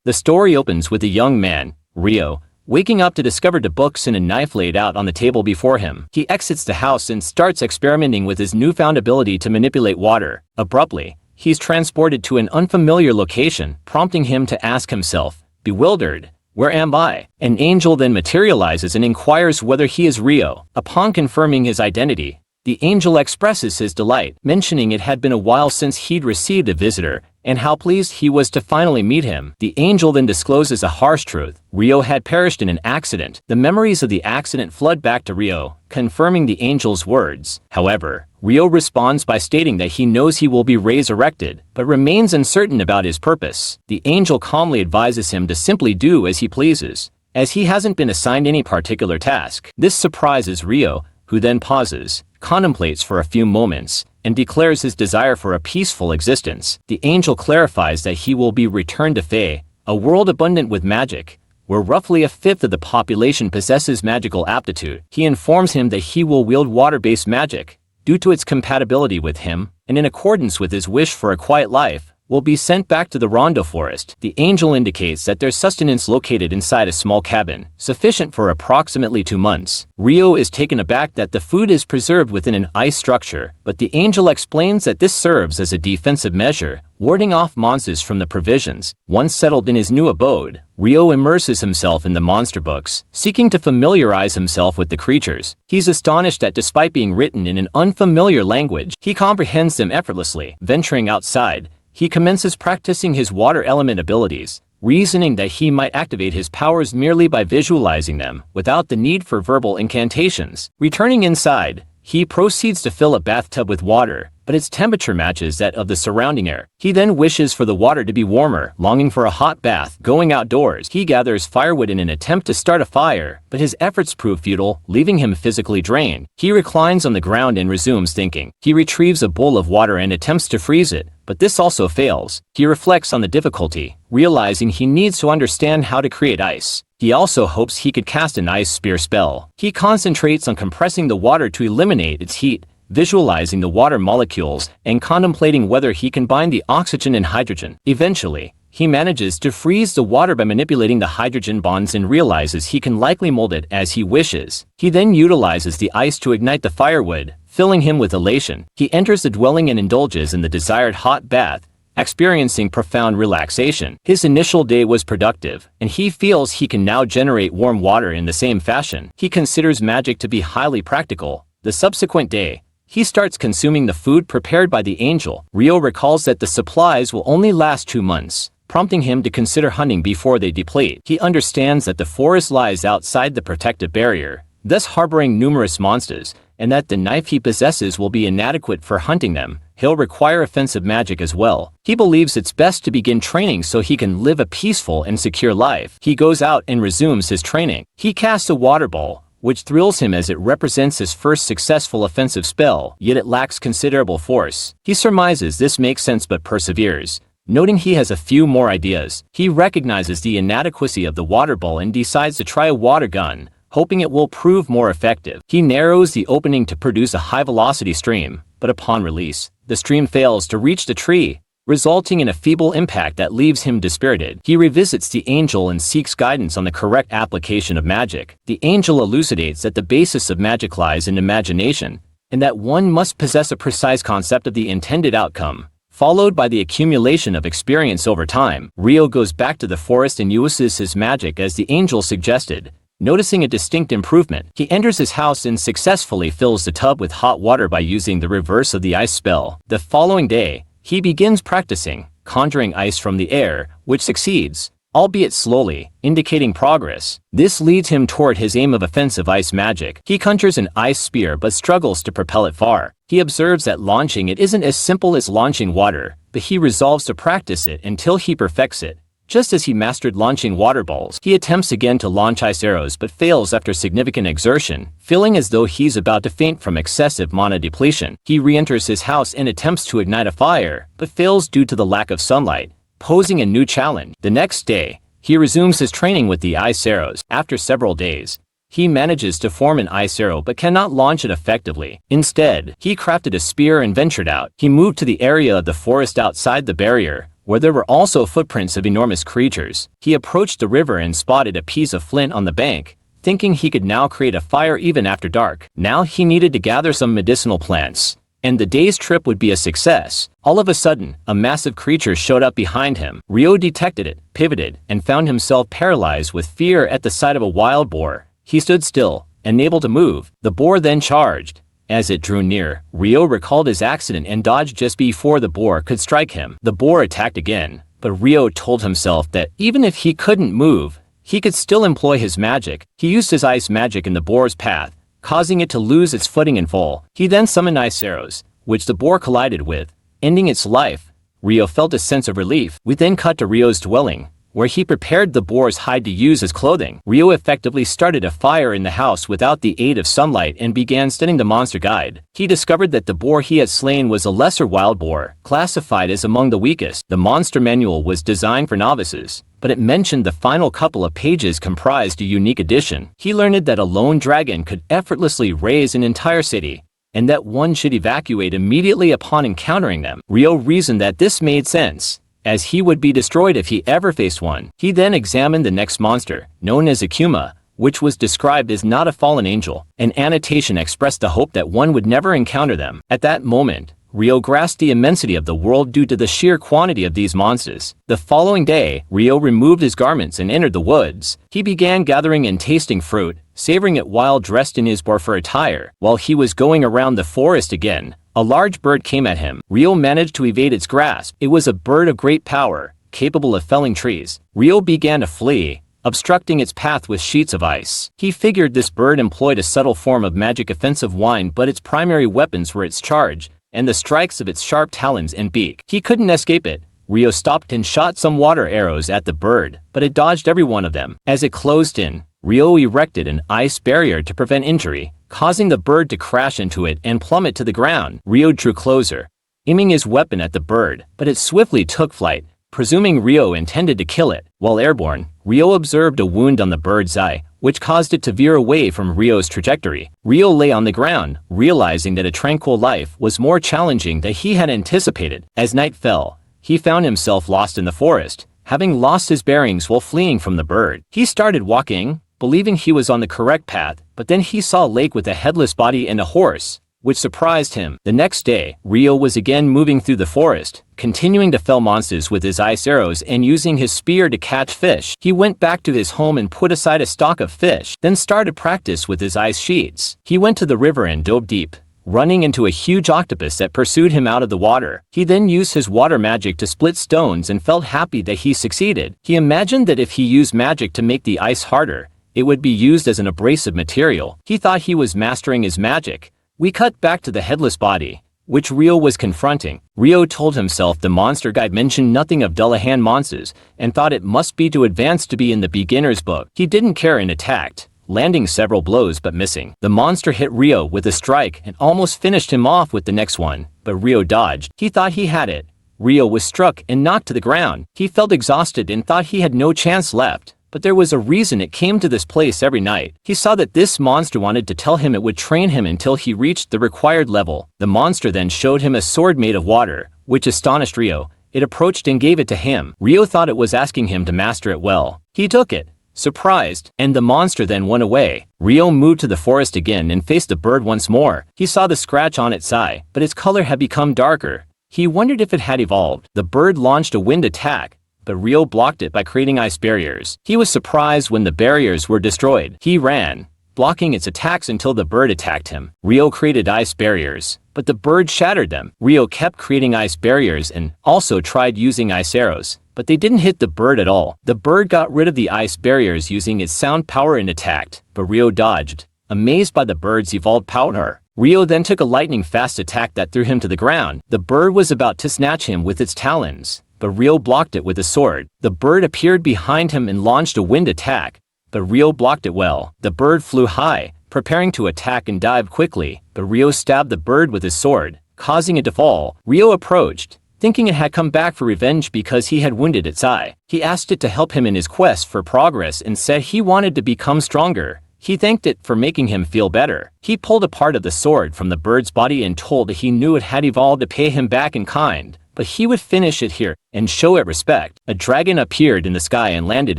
The story opens with a young man, Ryou, waking up to discover the books and a knife laid out on the table before him. He exits the house and starts experimenting with his newfound ability to manipulate water. Abruptly, he's transported to an unfamiliar location, prompting him to ask himself, bewildered, "Where am I?" An angel then materializes and inquires whether he is Ryou. Upon confirming his identity, the angel expresses his delight, mentioning it had been a while since he'd received a visitor, and how pleased he was to finally meet him. The angel then discloses a harsh truth. Ryou had perished in an accident. The memories of the accident flood back to Ryou, confirming the angel's words. However, Ryou responds by stating that he knows he will be resurrected, but remains uncertain about his purpose. The angel calmly advises him to simply do as he pleases, as he hasn't been assigned any particular task. This surprises Ryou, who then pauses, contemplates for a few moments, and declares his desire for a peaceful existence. The angel clarifies that he will be returned to Fae, a world abundant with magic, where roughly a fifth of the population possesses magical aptitude. He informs him that he will wield water-based magic, due to its compatibility with him, and in accordance with his wish for a quiet life, will be sent back to the Rondo Forest. The angel indicates that there's sustenance located inside a small cabin, sufficient for approximately 2 months. Ryou is taken aback that the food is preserved within an ice structure, but the angel explains that this serves as a defensive measure, warding off monsters from the provisions. Once settled in his new abode, Ryou immerses himself in the monster books, seeking to familiarize himself with the creatures. He's astonished that despite being written in an unfamiliar language, he comprehends them effortlessly. Venturing outside, he commences practicing his water element abilities, reasoning that he might activate his powers merely by visualizing them, without the need for verbal incantations. Returning inside, he proceeds to fill a bathtub with water, but its temperature matches that of the surrounding air. He then wishes for the water to be warmer, longing for a hot bath. Going outdoors, he gathers firewood in an attempt to start a fire, but his efforts prove futile, leaving him physically drained. He reclines on the ground and resumes thinking. He retrieves a bowl of water and attempts to freeze it, but this also fails. He reflects on the difficulty, realizing he needs to understand how to create ice. He also hopes he could cast an ice spear spell. He concentrates on compressing the water to eliminate its heat, visualizing the water molecules, and contemplating whether he can bind the oxygen and hydrogen. Eventually, he manages to freeze the water by manipulating the hydrogen bonds and realizes he can likely mold it as he wishes. He then utilizes the ice to ignite the firewood, filling him with elation. He enters the dwelling and indulges in the desired hot bath, experiencing profound relaxation. His initial day was productive, and he feels he can now generate warm water in the same fashion. He considers magic to be highly practical. The subsequent day, he starts consuming the food prepared by the angel. Ryou recalls that the supplies will only last 2 months, prompting him to consider hunting before they deplete. He understands that the forest lies outside the protective barrier, thus harboring numerous monsters, and that the knife he possesses will be inadequate for hunting them. He'll require offensive magic as well. He believes it's best to begin training so he can live a peaceful and secure life. He goes out and resumes his training. He casts a water ball, which thrills him as it represents his first successful offensive spell, yet it lacks considerable force. He surmises this makes sense but perseveres, noting he has a few more ideas. He recognizes the inadequacy of the water ball and decides to try a water gun, hoping it will prove more effective. He narrows the opening to produce a high-velocity stream, but upon release, the stream fails to reach the tree, resulting in a feeble impact that leaves him dispirited. He revisits the angel and seeks guidance on the correct application of magic. The angel elucidates that the basis of magic lies in imagination, and that one must possess a precise concept of the intended outcome, followed by the accumulation of experience over time. Ryou goes back to the forest and uses his magic as the angel suggested, noticing a distinct improvement. He enters his house and successfully fills the tub with hot water by using the reverse of the ice spell. The following day, he begins practicing, conjuring ice from the air, which succeeds, albeit slowly, indicating progress. This leads him toward his aim of offensive ice magic. He conjures an ice spear but struggles to propel it far. He observes that launching it isn't as simple as launching water, but he resolves to practice it until he perfects it. Just as he mastered launching water balls, he attempts again to launch ice arrows but fails after significant exertion, feeling as though he's about to faint from excessive mana depletion. He re-enters his house and attempts to ignite a fire, but fails due to the lack of sunlight, posing a new challenge. The next day, he resumes his training with the ice arrows. After several days, he manages to form an ice arrow but cannot launch it effectively. Instead, he crafted a spear and ventured out. He moved to the area of the forest outside the barrier, where there were also footprints of enormous creatures. He approached the river and spotted a piece of flint on the bank, thinking he could now create a fire even after dark. Now he needed to gather some medicinal plants, and the day's trip would be a success. All of a sudden, a massive creature showed up behind him. Ryou detected it, pivoted, and found himself paralyzed with fear at the sight of a wild boar. He stood still, unable to move. The boar then charged. As it drew near, Ryou recalled his accident and dodged just before the boar could strike him. The boar attacked again, but Ryou told himself that even if he couldn't move, he could still employ his magic. He used his ice magic in the boar's path, causing it to lose its footing and fall. He then summoned ice arrows, which the boar collided with, ending its life. Ryou felt a sense of relief. We then cut to Ryou's dwelling, where he prepared the boar's hide to use as clothing. Ryou effectively started a fire in the house without the aid of sunlight and began studying the monster guide. He discovered that the boar he had slain was a lesser wild boar, classified as among the weakest. The monster manual was designed for novices, but it mentioned the final couple of pages comprised a unique addition. He learned that a lone dragon could effortlessly raise an entire city, and that one should evacuate immediately upon encountering them. Ryou reasoned that this made sense, as he would be destroyed if he ever faced one. He then examined the next monster, known as Akuma, which was described as not a fallen angel. An annotation expressed the hope that one would never encounter them. At that moment, Ryou grasped the immensity of the world due to the sheer quantity of these monsters. The following day, Ryou removed his garments and entered the woods. He began gathering and tasting fruit, savoring it while dressed in his boar fur attire. While he was going around the forest again, a large bird came at him. Ryou managed to evade its grasp. It was a bird of great power, capable of felling trees. Ryou began to flee, obstructing its path with sheets of ice. He figured this bird employed a subtle form of magic offensive wind, but its primary weapons were its charge and the strikes of its sharp talons and beak. He couldn't escape it. Ryou stopped and shot some water arrows at the bird, but it dodged every one of them. As it closed in, Ryou erected an ice barrier to prevent injury, causing the bird to crash into it and plummet to the ground. Ryou drew closer, aiming his weapon at the bird, but it swiftly took flight, presuming Ryou intended to kill it. While airborne, Ryou observed a wound on the bird's eye, which caused it to veer away from Ryou's trajectory. Ryou lay on the ground, realizing that a tranquil life was more challenging than he had anticipated. As night fell, he found himself lost in the forest, having lost his bearings while fleeing from the bird. He started walking, believing he was on the correct path, but then he saw a lake with a headless body and a horse, which surprised him. The next day, Ryou was again moving through the forest, continuing to fell monsters with his ice arrows and using his spear to catch fish. He went back to his home and put aside a stock of fish, then started practice with his ice sheets. He went to the river and dove deep, running into a huge octopus that pursued him out of the water. He then used his water magic to split stones and felt happy that he succeeded. He imagined that if he used magic to make the ice harder, it would be used as an abrasive material. He thought he was mastering his magic. We cut back to the headless body, which Ryou was confronting. Ryou told himself the monster guide mentioned nothing of Dullahan monsters and thought it must be too advanced to be in the beginner's book. He didn't care and attacked, landing several blows but missing. The monster hit Ryou with a strike and almost finished him off with the next one, but Ryou dodged. He thought he had it. Ryou was struck and knocked to the ground. He felt exhausted and thought he had no chance left. But there was a reason it came to this place every night. He saw that this monster wanted to tell him it would train him until he reached the required level. The monster then showed him a sword made of water, which astonished Ryou. It approached and gave it to him. Ryou thought it was asking him to master it well. He took it, surprised, and the monster then went away. Ryou moved to the forest again and faced the bird once more. He saw the scratch on its eye, but its color had become darker. He wondered if it had evolved. The bird launched a wind attack, but Ryou blocked it by creating ice barriers. He was surprised when the barriers were destroyed. He ran, blocking its attacks until the bird attacked him. Ryou created ice barriers, but the bird shattered them. Ryou kept creating ice barriers and also tried using ice arrows, but they didn't hit the bird at all. The bird got rid of the ice barriers using its sound power and attacked, but Ryou dodged, amazed by the bird's evolved power. Ryou then took a lightning-fast attack that threw him to the ground. The bird was about to snatch him with its talons, but Ryou blocked it with a sword. The bird appeared behind him and launched a wind attack, but Ryou blocked it well. The bird flew high, preparing to attack and dive quickly, but Ryou stabbed the bird with his sword, causing it to fall. Ryou approached, thinking it had come back for revenge because he had wounded its eye. He asked it to help him in his quest for progress and said he wanted to become stronger. He thanked it for making him feel better. He pulled a part of the sword from the bird's body and told it he knew it had evolved to pay him back in kind. but he would finish it here and show it respect. A dragon appeared in the sky and landed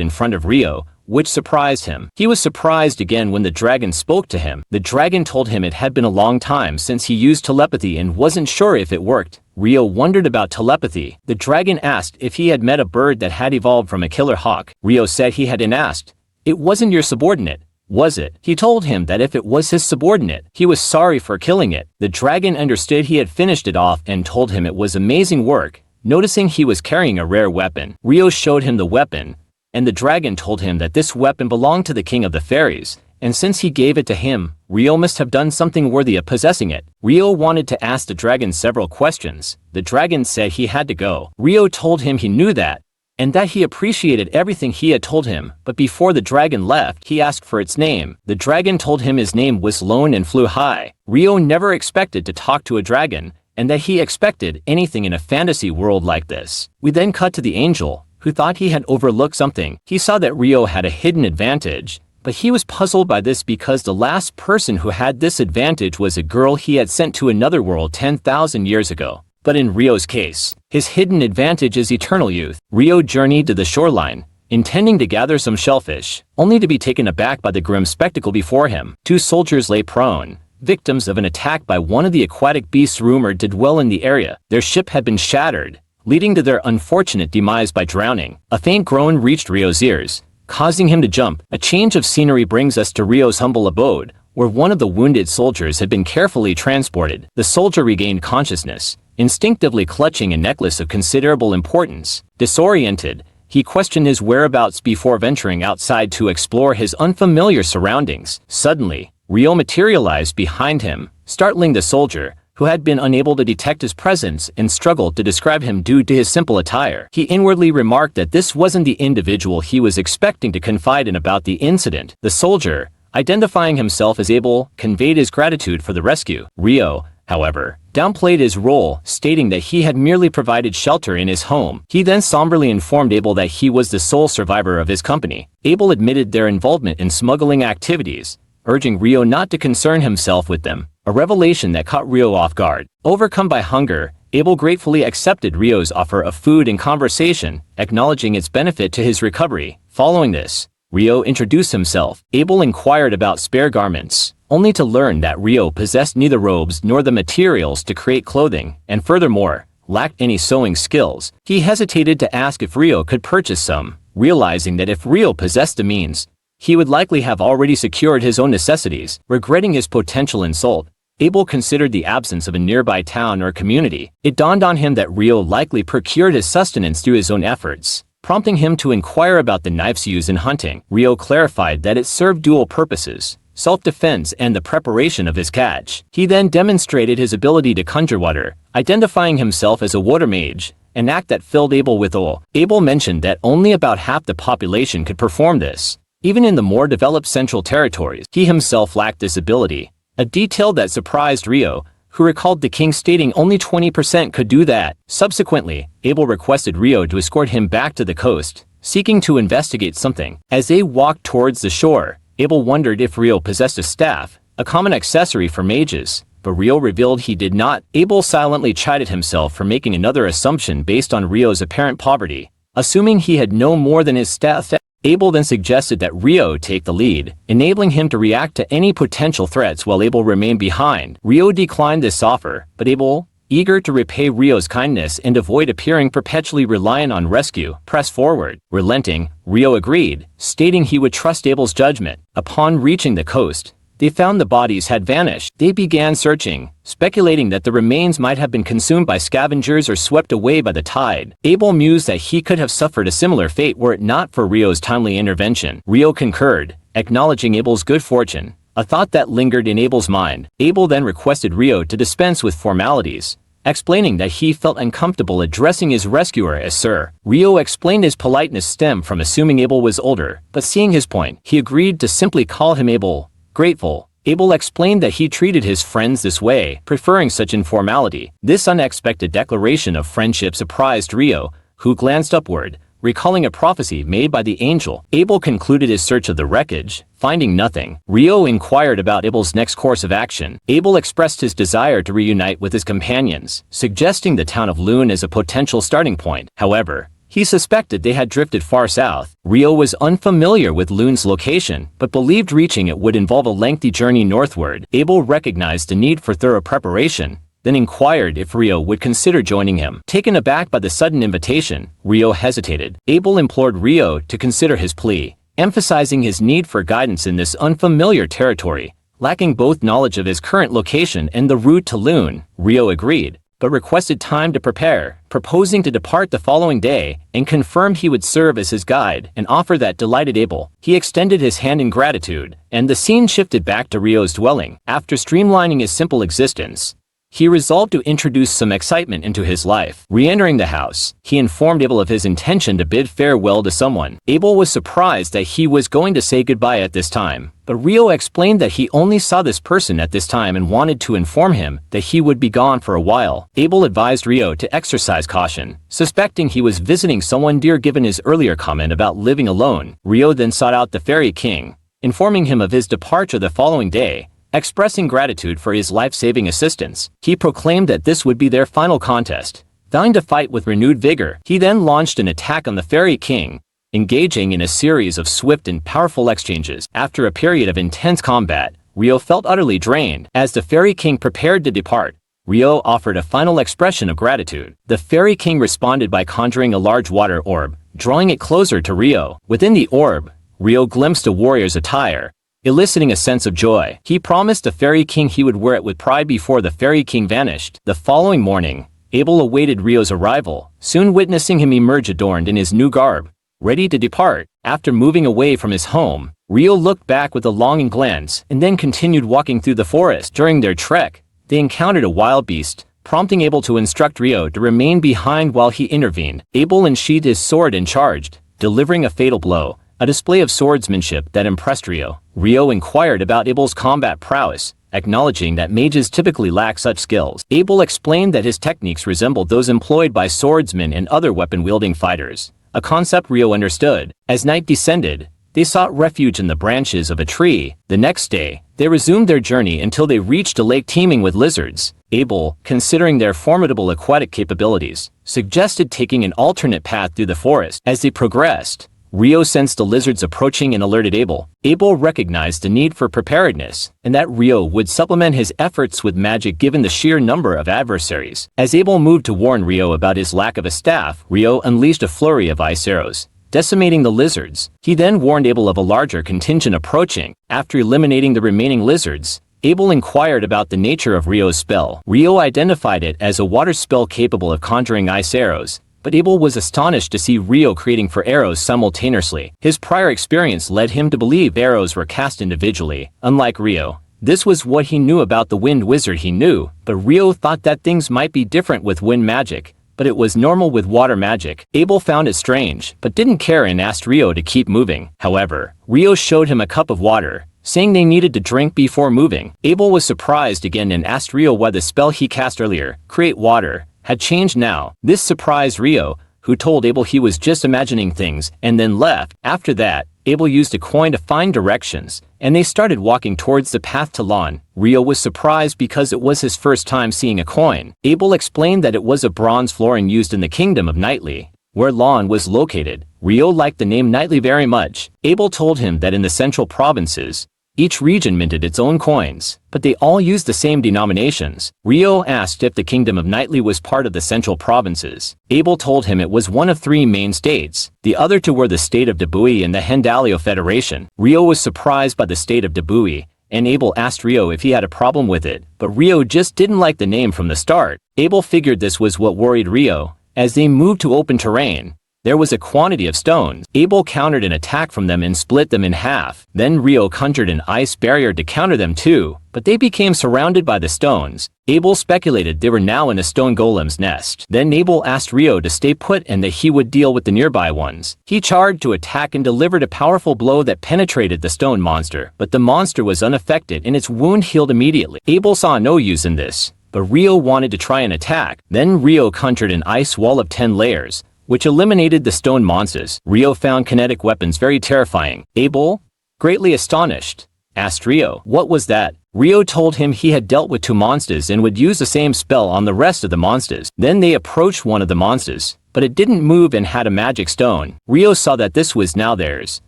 in front of Ryou, which surprised him. He was surprised again when the dragon spoke to him. The dragon told him it had been a long time since he used telepathy and wasn't sure if it worked. Ryou wondered about telepathy. The dragon asked if he had met a bird that had evolved from a killer hawk. Ryou said he had and asked, "It wasn't your subordinate, was it?" He told him that if it was his subordinate, he was sorry for killing it. The dragon understood he had finished it off and told him it was amazing work. Noticing he was carrying a rare weapon, Ryou showed him the weapon, and the dragon told him that this weapon belonged to the king of the fairies, and since he gave it to him, Ryou must have done something worthy of possessing it. Ryou wanted to ask the dragon several questions. The dragon said he had to go. Ryou told him he knew that, and that he appreciated everything he had told him, but before the dragon left, he asked for its name. The dragon told him his name was Lone and flew high. Ryou never expected to talk to a dragon, and that he expected anything in a fantasy world like this. We then cut to the angel, who thought he had overlooked something. He saw that Ryou had a hidden advantage, but he was puzzled by this because the last person who had this advantage was a girl he had sent to another world 10,000 years ago. But in Ryou's case, his hidden advantage is eternal youth. Ryou journeyed to the shoreline, intending to gather some shellfish, only to be taken aback by the grim spectacle before him. Two soldiers lay prone, victims of an attack by one of the aquatic beasts rumored to dwell in the area. Their ship had been shattered, leading to their unfortunate demise by drowning. A faint groan reached Ryou's ears, causing him to jump. A change of scenery brings us to Ryou's humble abode, where one of the wounded soldiers had been carefully transported. The soldier regained consciousness, instinctively clutching a necklace of considerable importance. Disoriented, he questioned his whereabouts before venturing outside to explore his unfamiliar surroundings. Suddenly, Ryou materialized behind him, startling the soldier, who had been unable to detect his presence and struggled to describe him due to his simple attire. He inwardly remarked that this wasn't the individual he was expecting to confide in about the incident. The soldier, identifying himself as Abel, conveyed his gratitude for the rescue. Ryou, however, downplayed his role, stating that he had merely provided shelter in his home. He then somberly informed Abel that he was the sole survivor of his company. Abel admitted their involvement in smuggling activities, urging Ryou not to concern himself with them, a revelation that caught Ryou off guard. Overcome by hunger, Abel gratefully accepted Ryou's offer of food and conversation, acknowledging its benefit to his recovery. Following this, Ryou introduced himself. Abel inquired about spare garments, only to learn that Ryou possessed neither robes nor the materials to create clothing, and furthermore, lacked any sewing skills. He hesitated to ask if Ryou could purchase some, realizing that if Ryou possessed the means, he would likely have already secured his own necessities. Regretting his potential insult, Abel considered the absence of a nearby town or community. It dawned on him that Ryou likely procured his sustenance through his own efforts, prompting him to inquire about the knives used in hunting. Ryou clarified that it served dual purposes: self-defense and the preparation of his catch. He then demonstrated his ability to conjure water, identifying himself as a water mage, an act that filled Abel with awe. Abel mentioned that only about half the population could perform this, even in the more developed central territories. He himself lacked this ability, a detail that surprised Ryou, who recalled the king stating only 20% could do that. Subsequently, Abel requested Ryou to escort him back to the coast, seeking to investigate something. As they walked towards the shore, Abel wondered if Ryou possessed a staff, a common accessory for mages, but Ryou revealed he did not. Abel silently chided himself for making another assumption based on Ryou's apparent poverty, assuming he had no more than his staff. Abel then suggested that Ryou take the lead, enabling him to react to any potential threats while Abel remained behind. Ryou declined this offer, but Abel, eager to repay Ryou's kindness and avoid appearing perpetually reliant on rescue, pressed forward. Relenting, Ryou agreed, stating he would trust Abel's judgment. Upon reaching the coast, they found the bodies had vanished. They began searching, speculating that the remains might have been consumed by scavengers or swept away by the tide. Abel mused that he could have suffered a similar fate were it not for Ryou's timely intervention. Ryou concurred, acknowledging Abel's good fortune, a thought that lingered in Abel's mind. Abel then requested Ryou to dispense with formalities, explaining that he felt uncomfortable addressing his rescuer as Sir. Ryou explained his politeness stemmed from assuming Abel was older, but seeing his point, he agreed to simply call him Abel. Grateful, Abel explained that he treated his friends this way, preferring such informality. This unexpected declaration of friendship surprised Ryou, who glanced upward, recalling a prophecy made by the angel. Abel concluded his search of the wreckage, finding nothing. Ryou inquired about Abel's next course of action. Abel expressed his desire to reunite with his companions, suggesting the town of Loon as a potential starting point. However, he suspected they had drifted far south. Ryou was unfamiliar with Loon's location, but believed reaching it would involve a lengthy journey northward. Abel recognized the need for thorough preparation, then inquired if Ryou would consider joining him. Taken aback by the sudden invitation, Ryou hesitated. Abel implored Ryou to consider his plea, emphasizing his need for guidance in this unfamiliar territory. Lacking both knowledge of his current location and the route to Loon, Ryou agreed, but requested time to prepare, proposing to depart the following day, and confirmed he would serve as his guide, an offer that delighted Abel. He extended his hand in gratitude, and the scene shifted back to Ryou's dwelling. After streamlining his simple existence, he resolved to introduce some excitement into his life. Re-entering the house, he informed Abel of his intention to bid farewell to someone. Abel was surprised that he was going to say goodbye at this time, but Ryou explained that he only saw this person at this time and wanted to inform him that he would be gone for a while. Abel advised Ryou to exercise caution, suspecting he was visiting someone dear given his earlier comment about living alone. Ryou then sought out the Fairy King, informing him of his departure the following day. Expressing gratitude for his life-saving assistance, he proclaimed that this would be their final contest. Vowing to fight with renewed vigor, he then launched an attack on the Fairy King, engaging in a series of swift and powerful exchanges. After a period of intense combat, Ryou felt utterly drained. As the Fairy King prepared to depart, Ryou offered a final expression of gratitude. The Fairy King responded by conjuring a large water orb, drawing it closer to Ryou. Within the orb, Ryou glimpsed a warrior's attire, eliciting a sense of joy. He promised the Fairy King he would wear it with pride before the Fairy King vanished. The following morning, Abel awaited Ryou's arrival, soon witnessing him emerge adorned in his new garb, ready to depart. After moving away from his home, Ryou looked back with a longing glance and then continued walking through the forest. During their trek, they encountered a wild beast, prompting Abel to instruct Ryou to remain behind while he intervened. Abel unsheathed his sword and charged, delivering a fatal blow, a display of swordsmanship that impressed Ryou. Ryou inquired about Abel's combat prowess, acknowledging that mages typically lack such skills. Abel explained that his techniques resembled those employed by swordsmen and other weapon-wielding fighters, a concept Ryou understood. As night descended, they sought refuge in the branches of a tree. The next day, they resumed their journey until they reached a lake teeming with lizards. Abel, considering their formidable aquatic capabilities, suggested taking an alternate path through the forest. As they progressed, Ryou sensed the lizards approaching and alerted Abel. Abel recognized the need for preparedness, and that Ryou would supplement his efforts with magic given the sheer number of adversaries. As Abel moved to warn Ryou about his lack of a staff, Ryou unleashed a flurry of ice arrows, decimating the lizards. He then warned Abel of a larger contingent approaching. After eliminating the remaining lizards, Abel inquired about the nature of Ryou's spell. Ryou identified it as a water spell capable of conjuring ice arrows, but Abel was astonished to see Ryou creating 4 arrows simultaneously. His prior experience led him to believe arrows were cast individually. Unlike Ryou, this was what he knew about the wind wizard he knew, but Ryou thought that things might be different with wind magic, but it was normal with water magic. Abel found it strange, but didn't care and asked Ryou to keep moving. However, Ryou showed him a cup of water, saying they needed to drink before moving. Abel was surprised again and asked Ryou why the spell he cast earlier, create water, had changed now. This surprised Ryou, who told Abel he was just imagining things and then left. After that, Abel used a coin to find directions, and they started walking towards the path to Lon. Ryou was surprised because it was his first time seeing a coin. Abel explained that it was a bronze florin used in the kingdom of Nightly, where Lon was located. Ryou liked the name Nightly very much. Abel told him that in the central provinces, each region minted its own coins, but they all used the same denominations. Ryou asked if the Kingdom of Nightly was part of the central provinces. Abel told him it was one of 3 main states. The other 2 were the state of Debui and the Hendalio Federation. Ryou was surprised by the state of Debui, and Abel asked Ryou if he had a problem with it, but Ryou just didn't like the name from the start. Abel figured this was what worried Ryou. As they moved to open terrain, there was a quantity of stones. Abel countered an attack from them and split them in half. Then Ryou conjured an ice barrier to counter them too, but they became surrounded by the stones. Abel speculated they were now in a stone golem's nest. Then Abel asked Ryou to stay put and that he would deal with the nearby ones. He charged to attack and delivered a powerful blow that penetrated the stone monster, but the monster was unaffected and its wound healed immediately. Abel saw no use in this, but Ryou wanted to try an attack. Then Ryou conjured an ice wall of 10 layers, which eliminated the stone monsters. Ryou found kinetic weapons very terrifying. Abel, greatly astonished, asked Ryou, "What was that?" Ryou told him he had dealt with 2 monsters and would use the same spell on the rest of the monsters. Then they approached one of the monsters, but it didn't move and had a magic stone. Ryou saw that this was now theirs,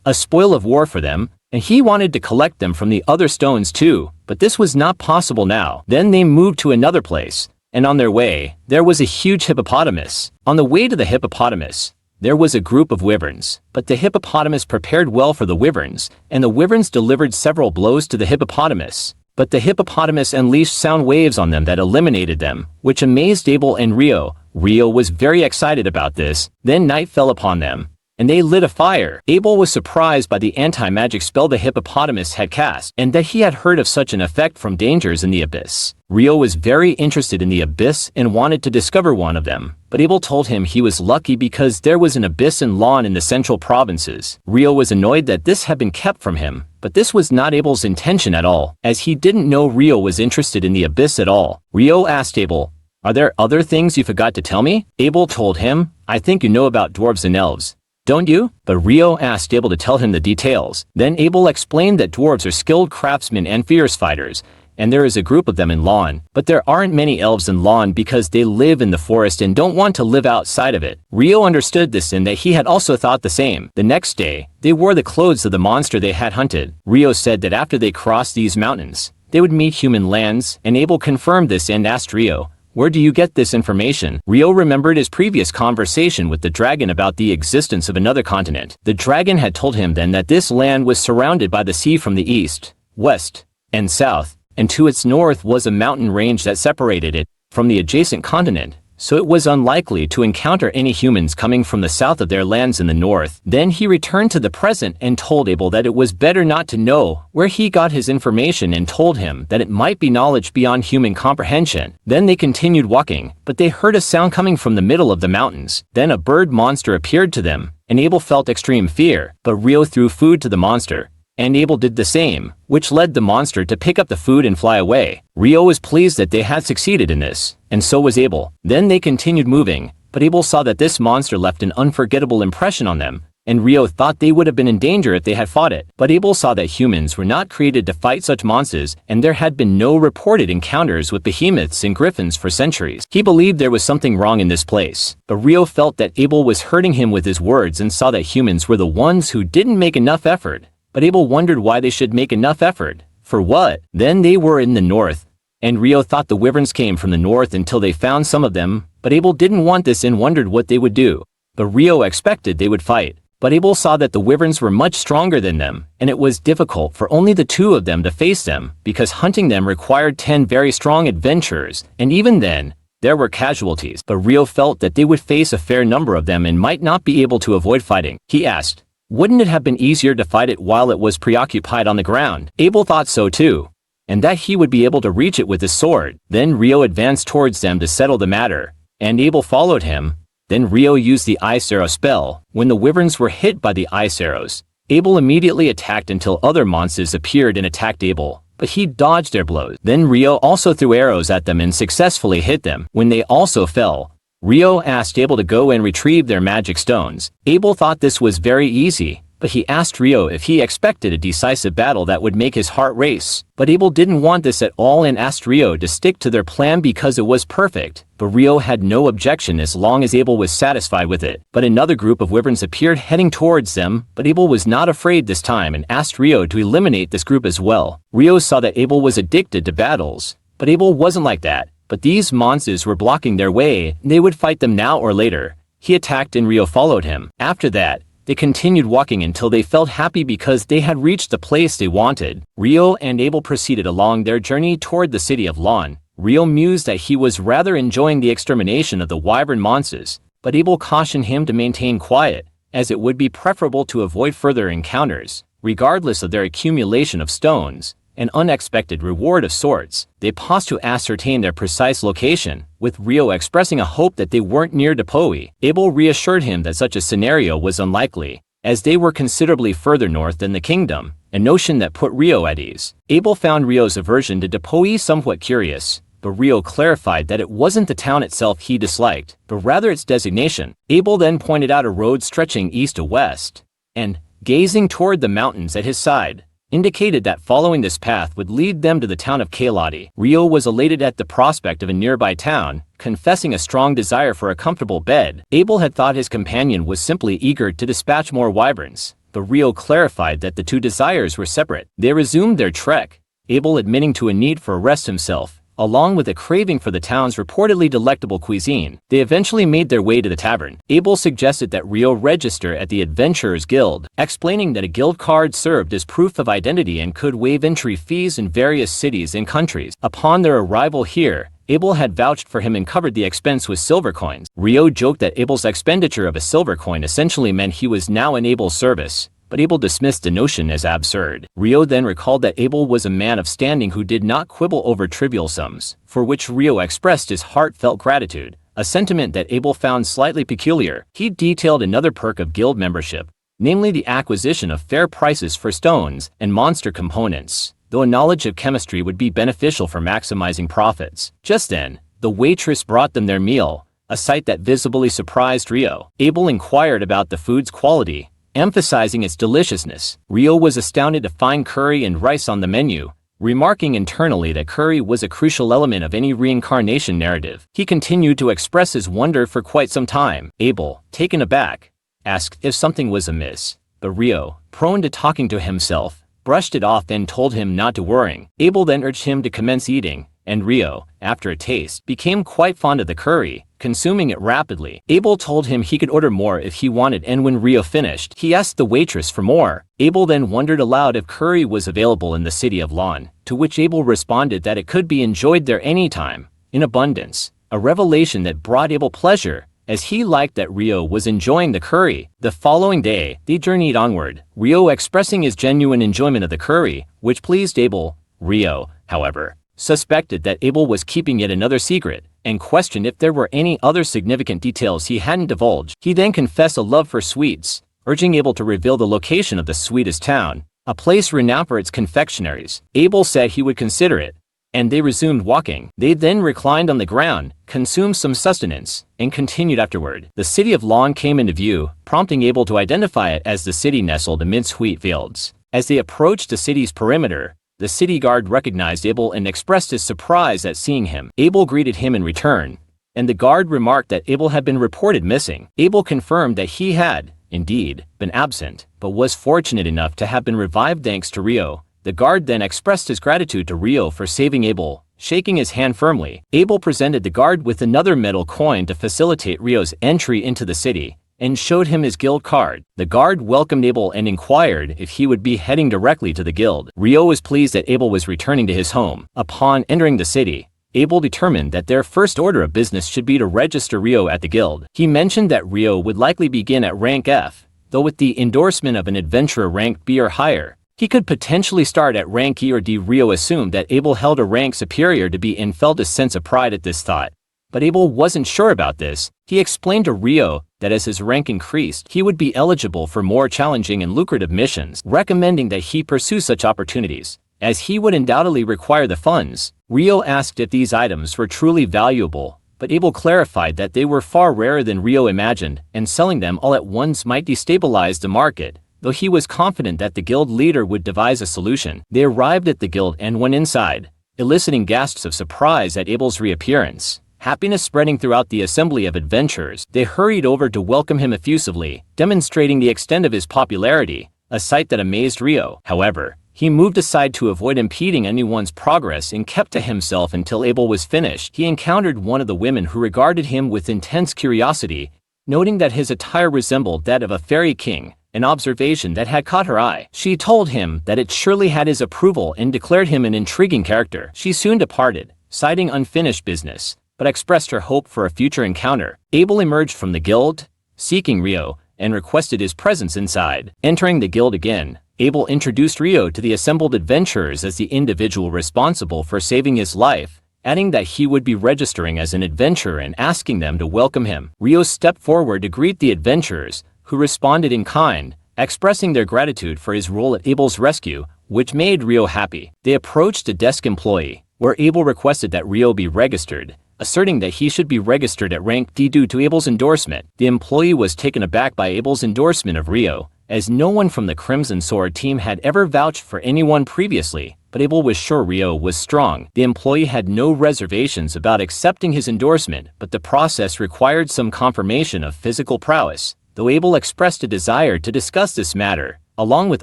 a spoil of war for them, and he wanted to collect them from the other stones too, but this was not possible now. Then they moved to another place, and on their way, there was a huge hippopotamus. On the way to the hippopotamus, there was a group of wyverns, but the hippopotamus prepared well for the wyverns, and the wyverns delivered several blows to the hippopotamus. But the hippopotamus unleashed sound waves on them that eliminated them, which amazed Abel and Ryou. Ryou was very excited about this. Then night fell upon them, and they lit a fire. Abel was surprised by the anti-magic spell the hippopotamus had cast, and that he had heard of such an effect from dangers in the abyss. Ryou was very interested in the abyss and wanted to discover one of them, but Abel told him he was lucky because there was an abyss in Lan in the central provinces. Ryou was annoyed that this had been kept from him, but this was not Abel's intention at all, as he didn't know Ryou was interested in the abyss at all. Ryou asked Abel, "Are there other things you forgot to tell me?" Abel told him, "I think you know about dwarves and elves, don't you?" But Ryou asked Abel to tell him the details. Then Abel explained that dwarves are skilled craftsmen and fierce fighters, and there is a group of them in Lan, but there aren't many elves in Lan because they live in the forest and don't want to live outside of it. Ryou understood this and that he had also thought the same. The next day, they wore the clothes of the monster they had hunted. Ryou said that after they crossed these mountains, they would meet human lands, and Abel confirmed this and asked Ryou, "Where do you get this information?" Ryou remembered his previous conversation with the dragon about the existence of another continent. The dragon had told him then that this land was surrounded by the sea from the east, west, and south, and to its north was a mountain range that separated it from the adjacent continent, so it was unlikely to encounter any humans coming from the south of their lands in the north. Then he returned to the present and told Abel that it was better not to know where he got his information and told him that it might be knowledge beyond human comprehension. Then they continued walking, but they heard a sound coming from the middle of the mountains. Then a bird monster appeared to them, and Abel felt extreme fear, but Ryou threw food to the monster, and Abel did the same, which led the monster to pick up the food and fly away. Ryou was pleased that they had succeeded in this, and so was Abel. Then they continued moving, but Abel saw that this monster left an unforgettable impression on them, and Ryou thought they would have been in danger if they had fought it. But Abel saw that humans were not created to fight such monsters, and there had been no reported encounters with behemoths and griffins for centuries. He believed there was something wrong in this place, but Ryou felt that Abel was hurting him with his words and saw that humans were the ones who didn't make enough effort. But Abel wondered why they should make enough effort. For what? Then they were in the north, and Ryou thought the wyverns came from the north until they found some of them, but Abel didn't want this and wondered what they would do. But Ryou expected they would fight. But Abel saw that the wyverns were much stronger than them, and it was difficult for only the 2 of them to face them, because hunting them required 10 very strong adventurers, and even then, there were casualties. But Ryou felt that they would face a fair number of them and might not be able to avoid fighting. He asked, "Wouldn't it have been easier to fight it while it was preoccupied on the ground?" Abel thought so too, and that he would be able to reach it with his sword. Then Ryou advanced towards them to settle the matter, and Abel followed him. Then Ryou used the ice arrow spell. When the wyverns were hit by the ice arrows, Abel immediately attacked until other monsters appeared and attacked Abel, but he dodged their blows. Then Ryou also threw arrows at them and successfully hit them. When they also fell, Ryou asked Abel to go and retrieve their magic stones. Abel thought this was very easy, but he asked Ryou if he expected a decisive battle that would make his heart race. But Abel didn't want this at all and asked Ryou to stick to their plan because it was perfect. But Ryou had no objection as long as Abel was satisfied with it. But another group of wyverns appeared heading towards them, but Abel was not afraid this time and asked Ryou to eliminate this group as well. Ryou saw that Abel was addicted to battles, but Abel wasn't like that. But these monsters were blocking their way, and they would fight them now or later. He attacked and Ryou followed him. After that, they continued walking until they felt happy because they had reached the place they wanted. Ryou and Abel proceeded along their journey toward the city of Lan. Ryou mused that he was rather enjoying the extermination of the wyvern monsters, but Abel cautioned him to maintain quiet, as it would be preferable to avoid further encounters, regardless of their accumulation of stones. An unexpected reward of sorts. They paused to ascertain their precise location, with Ryou expressing a hope that they weren't near Depoi. Abel reassured him that such a scenario was unlikely, as they were considerably further north than the kingdom, a notion that put Ryou at ease. Abel found Ryou's aversion to Depoi somewhat curious, but Ryou clarified that it wasn't the town itself he disliked, but rather its designation. Abel then pointed out a road stretching east to west, and, gazing toward the mountains at his side, indicated that following this path would lead them to the town of Kailati. Ryou was elated at the prospect of a nearby town, confessing a strong desire for a comfortable bed. Abel had thought his companion was simply eager to dispatch more wyverns, but Ryou clarified that the two desires were separate. They resumed their trek, Abel admitting to a need for a rest himself, along with a craving for the town's reportedly delectable cuisine. They eventually made their way to the tavern. Abel suggested that Ryou register at the Adventurers Guild, explaining that a guild card served as proof of identity and could waive entry fees in various cities and countries. Upon their arrival here, Abel had vouched for him and covered the expense with silver coins. Ryou joked that Abel's expenditure of a silver coin essentially meant he was now in Abel's service, but Abel dismissed the notion as absurd. Ryou then recalled that Abel was a man of standing who did not quibble over trivial sums, for which Ryou expressed his heartfelt gratitude, a sentiment that Abel found slightly peculiar. He detailed another perk of guild membership, namely the acquisition of fair prices for stones and monster components, though a knowledge of chemistry would be beneficial for maximizing profits. Just then, the waitress brought them their meal, a sight that visibly surprised Ryou. Abel inquired about the food's quality, emphasizing its deliciousness. Ryou was astounded to find curry and rice on the menu, remarking internally that curry was a crucial element of any reincarnation narrative. He continued to express his wonder for quite some time. Abel, taken aback, asked if something was amiss, but Ryou, prone to talking to himself, brushed it off and told him not to worry. Abel then urged him to commence eating, and Ryou, after a taste, became quite fond of the curry, consuming it rapidly. Abel told him he could order more if he wanted, and when Ryou finished, he asked the waitress for more. Abel then wondered aloud if curry was available in the city of Lan, to which Abel responded that it could be enjoyed there anytime, in abundance, a revelation that brought Abel pleasure, as he liked that Ryou was enjoying the curry. The following day, they journeyed onward, Ryou expressing his genuine enjoyment of the curry, which pleased Abel. Ryou, however, suspected that Abel was keeping yet another secret, and questioned if there were any other significant details he hadn't divulged. He then confessed a love for sweets, urging Abel to reveal the location of the sweetest town, a place renowned for its confectionaries. Abel said he would consider it, and they resumed walking. They then reclined on the ground, consumed some sustenance, and continued afterward. The city of Lan came into view, prompting Abel to identify it as the city nestled amidst wheat fields. As they approached the city's perimeter, the city guard recognized Abel and expressed his surprise at seeing him. Abel greeted him in return, and the guard remarked that Abel had been reported missing. Abel confirmed that he had, indeed, been absent, but was fortunate enough to have been revived thanks to Ryou. The guard then expressed his gratitude to Ryou for saving Abel, shaking his hand firmly. Abel presented the guard with another metal coin to facilitate Ryou's entry into the city, and showed him his guild card. The guard welcomed Abel and inquired if he would be heading directly to the guild. Ryou was pleased that Abel was returning to his home. Upon entering the city, Abel determined that their first order of business should be to register Ryou at the guild. He mentioned that Ryou would likely begin at rank F, though with the endorsement of an adventurer ranked B or higher, he could potentially start at rank E or D. Ryou assumed that Abel held a rank superior to B and felt a sense of pride at this thought. But Abel wasn't sure about this. He explained to Ryou that as his rank increased, he would be eligible for more challenging and lucrative missions, recommending that he pursue such opportunities, as he would undoubtedly require the funds. Ryou asked if these items were truly valuable, but Abel clarified that they were far rarer than Ryou imagined, and selling them all at once might destabilize the market, though he was confident that the guild leader would devise a solution. They arrived at the guild and went inside, eliciting gasps of surprise at Abel's reappearance. Happiness spreading throughout the assembly of adventurers, they hurried over to welcome him effusively, demonstrating the extent of his popularity, a sight that amazed Ryou. However, he moved aside to avoid impeding anyone's progress and kept to himself until Abel was finished. He encountered one of the women who regarded him with intense curiosity, noting that his attire resembled that of a fairy king, an observation that had caught her eye. She told him that it surely had his approval and declared him an intriguing character. She soon departed, citing unfinished business, but expressed her hope for a future encounter. Abel emerged from the guild, seeking Ryou, and requested his presence inside. Entering the guild again, Abel introduced Ryou to the assembled adventurers as the individual responsible for saving his life, adding that he would be registering as an adventurer and asking them to welcome him. Ryou stepped forward to greet the adventurers, who responded in kind, expressing their gratitude for his role at Abel's rescue, which made Ryou happy. They approached a desk employee, where Abel requested that Ryou be registered, asserting that he should be registered at rank D due to Abel's endorsement. The employee was taken aback by Abel's endorsement of Ryou, as no one from the Crimson Sword team had ever vouched for anyone previously, but Abel was sure Ryou was strong. The employee had no reservations about accepting his endorsement, but the process required some confirmation of physical prowess, though Abel expressed a desire to discuss this matter, along with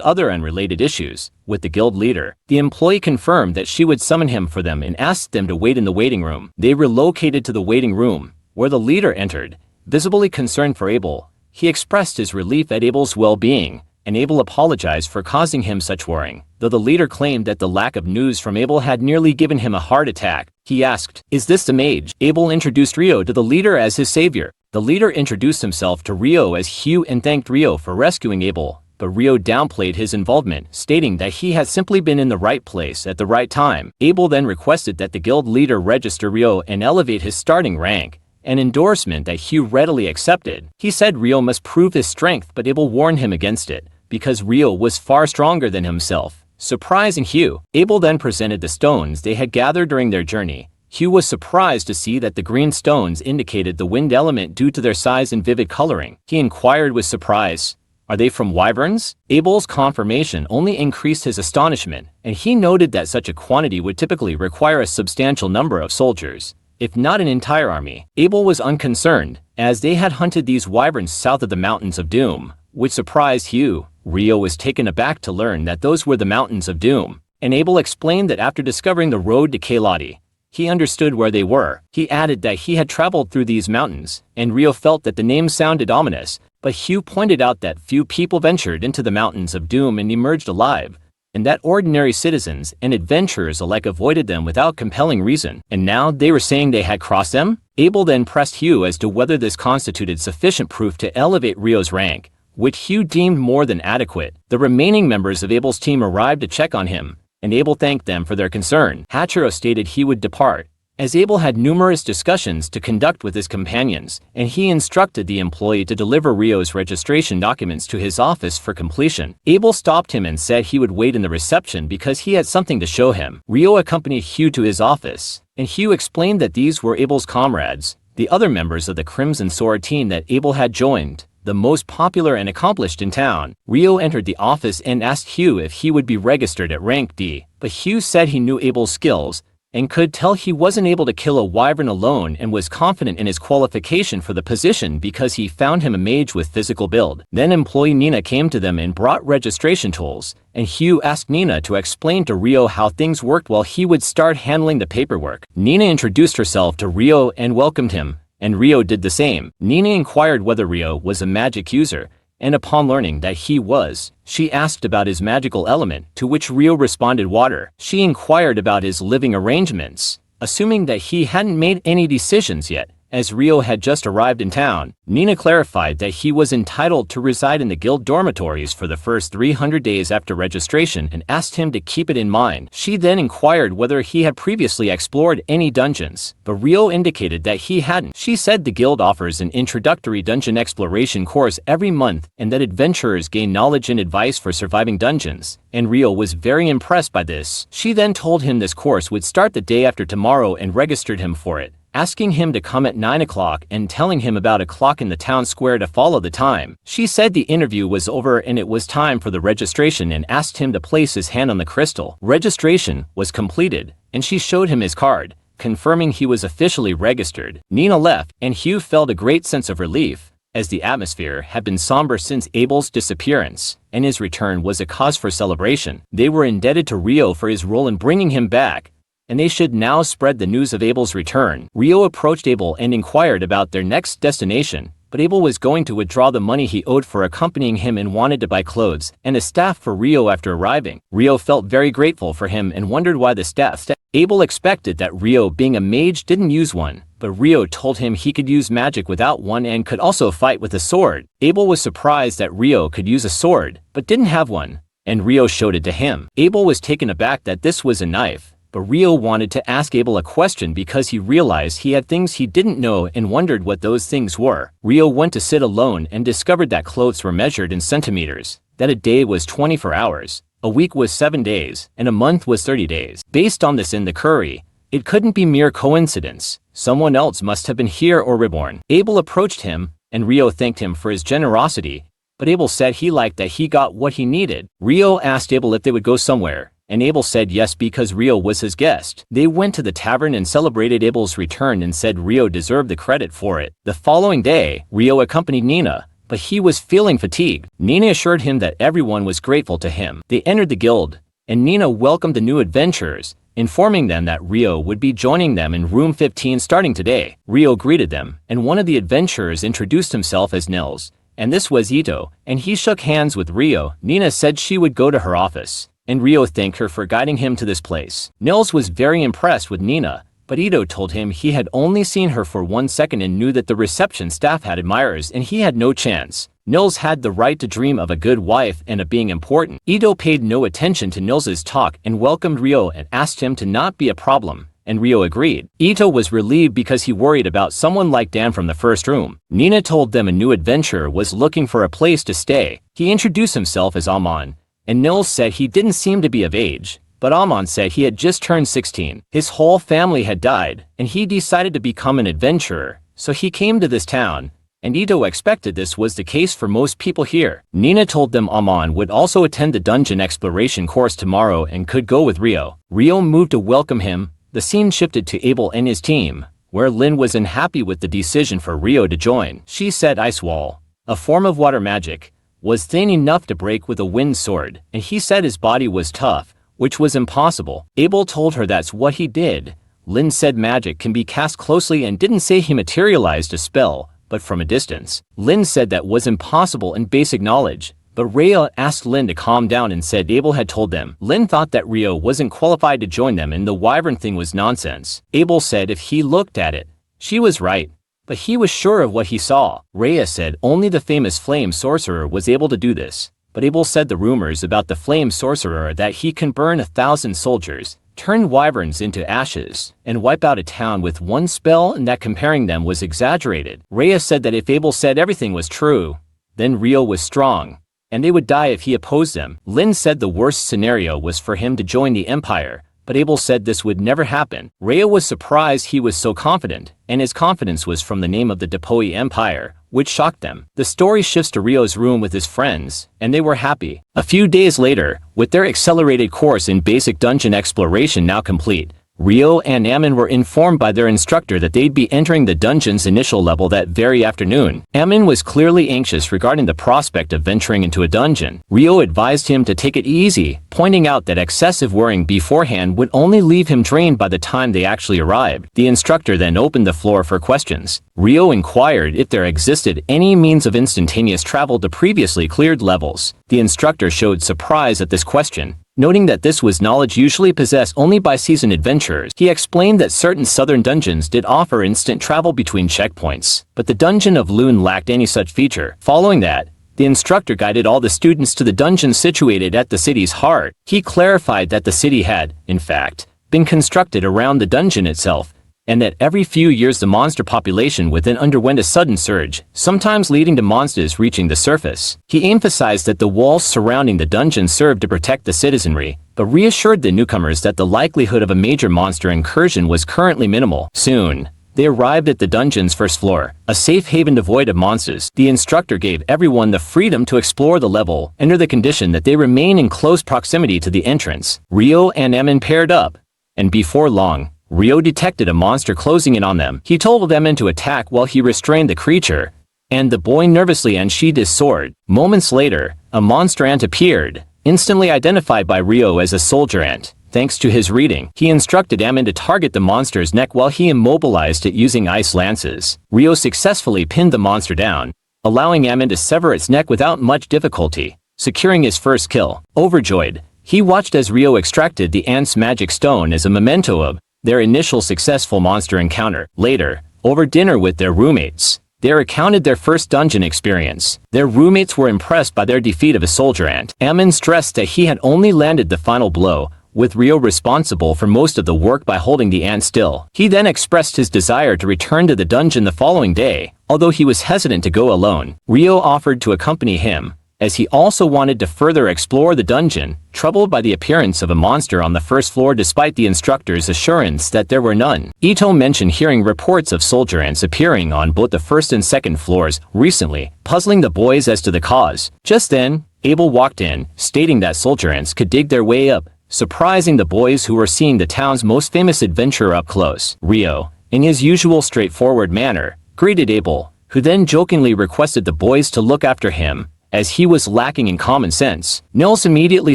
other unrelated issues, with the guild leader. The employee confirmed that she would summon him for them and asked them to wait in the waiting room. They relocated to the waiting room, where the leader entered. Visibly concerned for Abel, he expressed his relief at Abel's well-being, and Abel apologized for causing him such worrying. Though the leader claimed that the lack of news from Abel had nearly given him a heart attack, he asked, "Is this the mage?" Abel introduced Ryou to the leader as his savior. The leader introduced himself to Ryou as Hugh and thanked Ryou for rescuing Abel, but Ryou downplayed his involvement, stating that he had simply been in the right place at the right time. Abel then requested that the guild leader register Ryou and elevate his starting rank, an endorsement that Hugh readily accepted. He said Ryou must prove his strength, but Abel warned him against it, because Ryou was far stronger than himself. Surprising Hugh, Abel then presented the stones they had gathered during their journey. Hugh was surprised to see that the green stones indicated the wind element due to their size and vivid coloring. He inquired with surprise, "Are they from wyverns?" Abel's confirmation only increased his astonishment, and he noted that such a quantity would typically require a substantial number of soldiers, if not an entire army. Abel was unconcerned, as they had hunted these wyverns south of the Mountains of Doom, which surprised Hugh. Ryou was taken aback to learn that those were the Mountains of Doom, and Abel explained that after discovering the road to Kaylati, he understood where they were. He added that he had traveled through these mountains, and Ryou felt that the name sounded ominous, but Hugh pointed out that few people ventured into the Mountains of Doom and emerged alive, and that ordinary citizens and adventurers alike avoided them without compelling reason. And now they were saying they had crossed them? Abel then pressed Hugh as to whether this constituted sufficient proof to elevate Ryou's rank, which Hugh deemed more than adequate. The remaining members of Abel's team arrived to check on him, and Abel thanked them for their concern. Hachiro stated he would depart, as Abel had numerous discussions to conduct with his companions, and he instructed the employee to deliver Ryou's registration documents to his office for completion. Abel stopped him and said he would wait in the reception because he had something to show him. Ryou accompanied Hugh to his office, and Hugh explained that these were Abel's comrades, the other members of the Crimson Sword team that Abel had joined, the most popular and accomplished in town. Ryou entered the office and asked Hugh if he would be registered at rank D, but Hugh said he knew Abel's skills, and could tell he wasn't able to kill a wyvern alone and was confident in his qualification for the position because he found him a mage with physical build. Then employee Nina came to them and brought registration tools, and Hugh asked Nina to explain to Ryou how things worked while he would start handling the paperwork. Nina introduced herself to Ryou and welcomed him, and Ryou did the same. Nina inquired whether Ryou was a magic user, and upon learning that he was, she asked about his magical element, to which Ryou responded water. She inquired about his living arrangements, assuming that he hadn't made any decisions yet, as Ryou had just arrived in town. Nina clarified that he was entitled to reside in the guild dormitories for the first 300 days after registration and asked him to keep it in mind. She then inquired whether he had previously explored any dungeons, but Ryou indicated that he hadn't. She said the guild offers an introductory dungeon exploration course every month and that adventurers gain knowledge and advice for surviving dungeons, and Ryou was very impressed by this. She then told him this course would start the day after tomorrow and registered him for it, asking him to come at 9 o'clock and telling him about a clock in the town square to follow the time. She said the interview was over and it was time for the registration and asked him to place his hand on the crystal. Registration was completed, and she showed him his card, confirming he was officially registered. Nina left, and Hugh felt a great sense of relief, as the atmosphere had been somber since Abel's disappearance, and his return was a cause for celebration. They were indebted to Ryou for his role in bringing him back, and they should now spread the news of Abel's return. Ryou approached Abel and inquired about their next destination, but Abel was going to withdraw the money he owed for accompanying him and wanted to buy clothes and a staff for Ryou after arriving. Ryou felt very grateful for him and wondered why the staff. Abel expected that Ryou, being a mage, didn't use one, but Ryou told him he could use magic without one and could also fight with a sword. Abel was surprised that Ryou could use a sword, but didn't have one, and Ryou showed it to him. Abel was taken aback that this was a knife, but Ryou wanted to ask Abel a question because he realized he had things he didn't know and wondered what those things were. Ryou went to sit alone and discovered that clothes were measured in centimeters, that a day was 24 hours, a week was 7 days, and a month was 30 days. Based on this in the curry, It couldn't be mere coincidence. Someone else must have been here or reborn. Abel approached him, and Ryou thanked him for his generosity, but Abel said he liked that he got what he needed. Ryou asked Abel if they would go somewhere, and Abel said yes because Ryou was his guest. They went to the tavern and celebrated Abel's return and said Ryou deserved the credit for it. The following day, Ryou accompanied Nina, but he was feeling fatigued. Nina assured him that everyone was grateful to him. They entered the guild, and Nina welcomed the new adventurers, informing them that Ryou would be joining them in room 15 starting today. Ryou greeted them, and one of the adventurers introduced himself as Nils, and this was Ito, and he shook hands with Ryou. Nina said she would go to her office, and Ryou thanked her for guiding him to this place. Nils was very impressed with Nina, but Ito told him he had only seen her for 1 second and knew that the reception staff had admirers and he had no chance. Nils had the right to dream of a good wife and of being important. Ito paid no attention to Nils's talk and welcomed Ryou and asked him to not be a problem, and Ryou agreed. Ito was relieved because he worried about someone like Dan from the first room. Nina told them a new adventurer was looking for a place to stay. He introduced himself as Amon, and Nils said he didn't seem to be of age, but Amon said he had just turned 16. His whole family had died, and he decided to become an adventurer, so he came to this town, and Ito expected this was the case for most people here. Nina told them Amon would also attend the dungeon exploration course tomorrow and could go with Ryou. Ryou moved to welcome him. The scene shifted to Abel and his team, where Lin was unhappy with the decision for Ryou to join. She said Ice Wall, a form of water magic, was thin enough to break with a wind sword, and he said his body was tough, which was impossible. Abel told her that's what he did. Lin said magic can be cast closely and didn't say he materialized a spell, but from a distance. Lin said that was impossible in basic knowledge, but Ryou asked Lin to calm down and said Abel had told them. Lin thought that Ryou wasn't qualified to join them and the wyvern thing was nonsense. Abel said if he looked at it, she was right, but he was sure of what he saw. Ryou said only the famous flame sorcerer was able to do this, but Abel said the rumors about the flame sorcerer that he can burn 1,000 soldiers, turn wyverns into ashes, and wipe out a town with one spell and that comparing them was exaggerated. Ryou said that if Abel said everything was true, then Ryou was strong, and they would die if he opposed them. Lin said the worst scenario was for him to join the Empire, but Abel said this would never happen. Ryou was surprised he was so confident, and his confidence was from the name of the Depoi Empire, which shocked them. The story shifts to Ryou's room with his friends, and they were happy. A few days later, with their accelerated course in basic dungeon exploration now complete, Ryou and Amin were informed by their instructor that they'd be entering the dungeon's initial level that very afternoon. Amin was clearly anxious regarding the prospect of venturing into a dungeon. Ryou advised him to take it easy, pointing out that excessive worrying beforehand would only leave him drained by the time they actually arrived. The instructor then opened the floor for questions. Ryou inquired if there existed any means of instantaneous travel to previously cleared levels. The instructor showed surprise at this question, noting that this was knowledge usually possessed only by seasoned adventurers. He explained that certain southern dungeons did offer instant travel between checkpoints, but the dungeon of Loon lacked any such feature. Following that, the instructor guided all the students to the dungeon situated at the city's heart. He clarified that the city had, in fact, been constructed around the dungeon itself, and that every few years the monster population within underwent a sudden surge, sometimes leading to monsters reaching the surface. He emphasized that the walls surrounding the dungeon served to protect the citizenry, but reassured the newcomers that the likelihood of a major monster incursion was currently minimal. Soon, they arrived at the dungeon's first floor, a safe haven devoid of monsters. The instructor gave everyone the freedom to explore the level, under the condition that they remain in close proximity to the entrance. Ryou and Amin paired up, and before long, Ryou detected a monster closing in on them. He told Amin to attack while he restrained the creature, and the boy nervously unsheathed his sword. Moments later, a monster ant appeared, instantly identified by Ryou as a soldier ant. Thanks to his reading, he instructed Amin to target the monster's neck while he immobilized it using ice lances. Ryou successfully pinned the monster down, allowing Amin to sever its neck without much difficulty, securing his first kill. Overjoyed, he watched as Ryou extracted the ant's magic stone as a memento of their initial successful monster encounter. Later, over dinner with their roommates, they recounted their first dungeon experience. Their roommates were impressed by their defeat of a soldier ant. Amin stressed that he had only landed the final blow, with Ryou responsible for most of the work by holding the ant still. He then expressed his desire to return to the dungeon the following day, although he was hesitant to go alone. Ryou offered to accompany him, as he also wanted to further explore the dungeon, troubled by the appearance of a monster on the first floor despite the instructor's assurance that there were none. Ito mentioned hearing reports of soldier ants appearing on both the first and second floors recently, puzzling the boys as to the cause. Just then, Abel walked in, stating that soldier ants could dig their way up, surprising the boys who were seeing the town's most famous adventurer up close. Ryou, in his usual straightforward manner, greeted Abel, who then jokingly requested the boys to look after him, as he was lacking in common sense. Nils immediately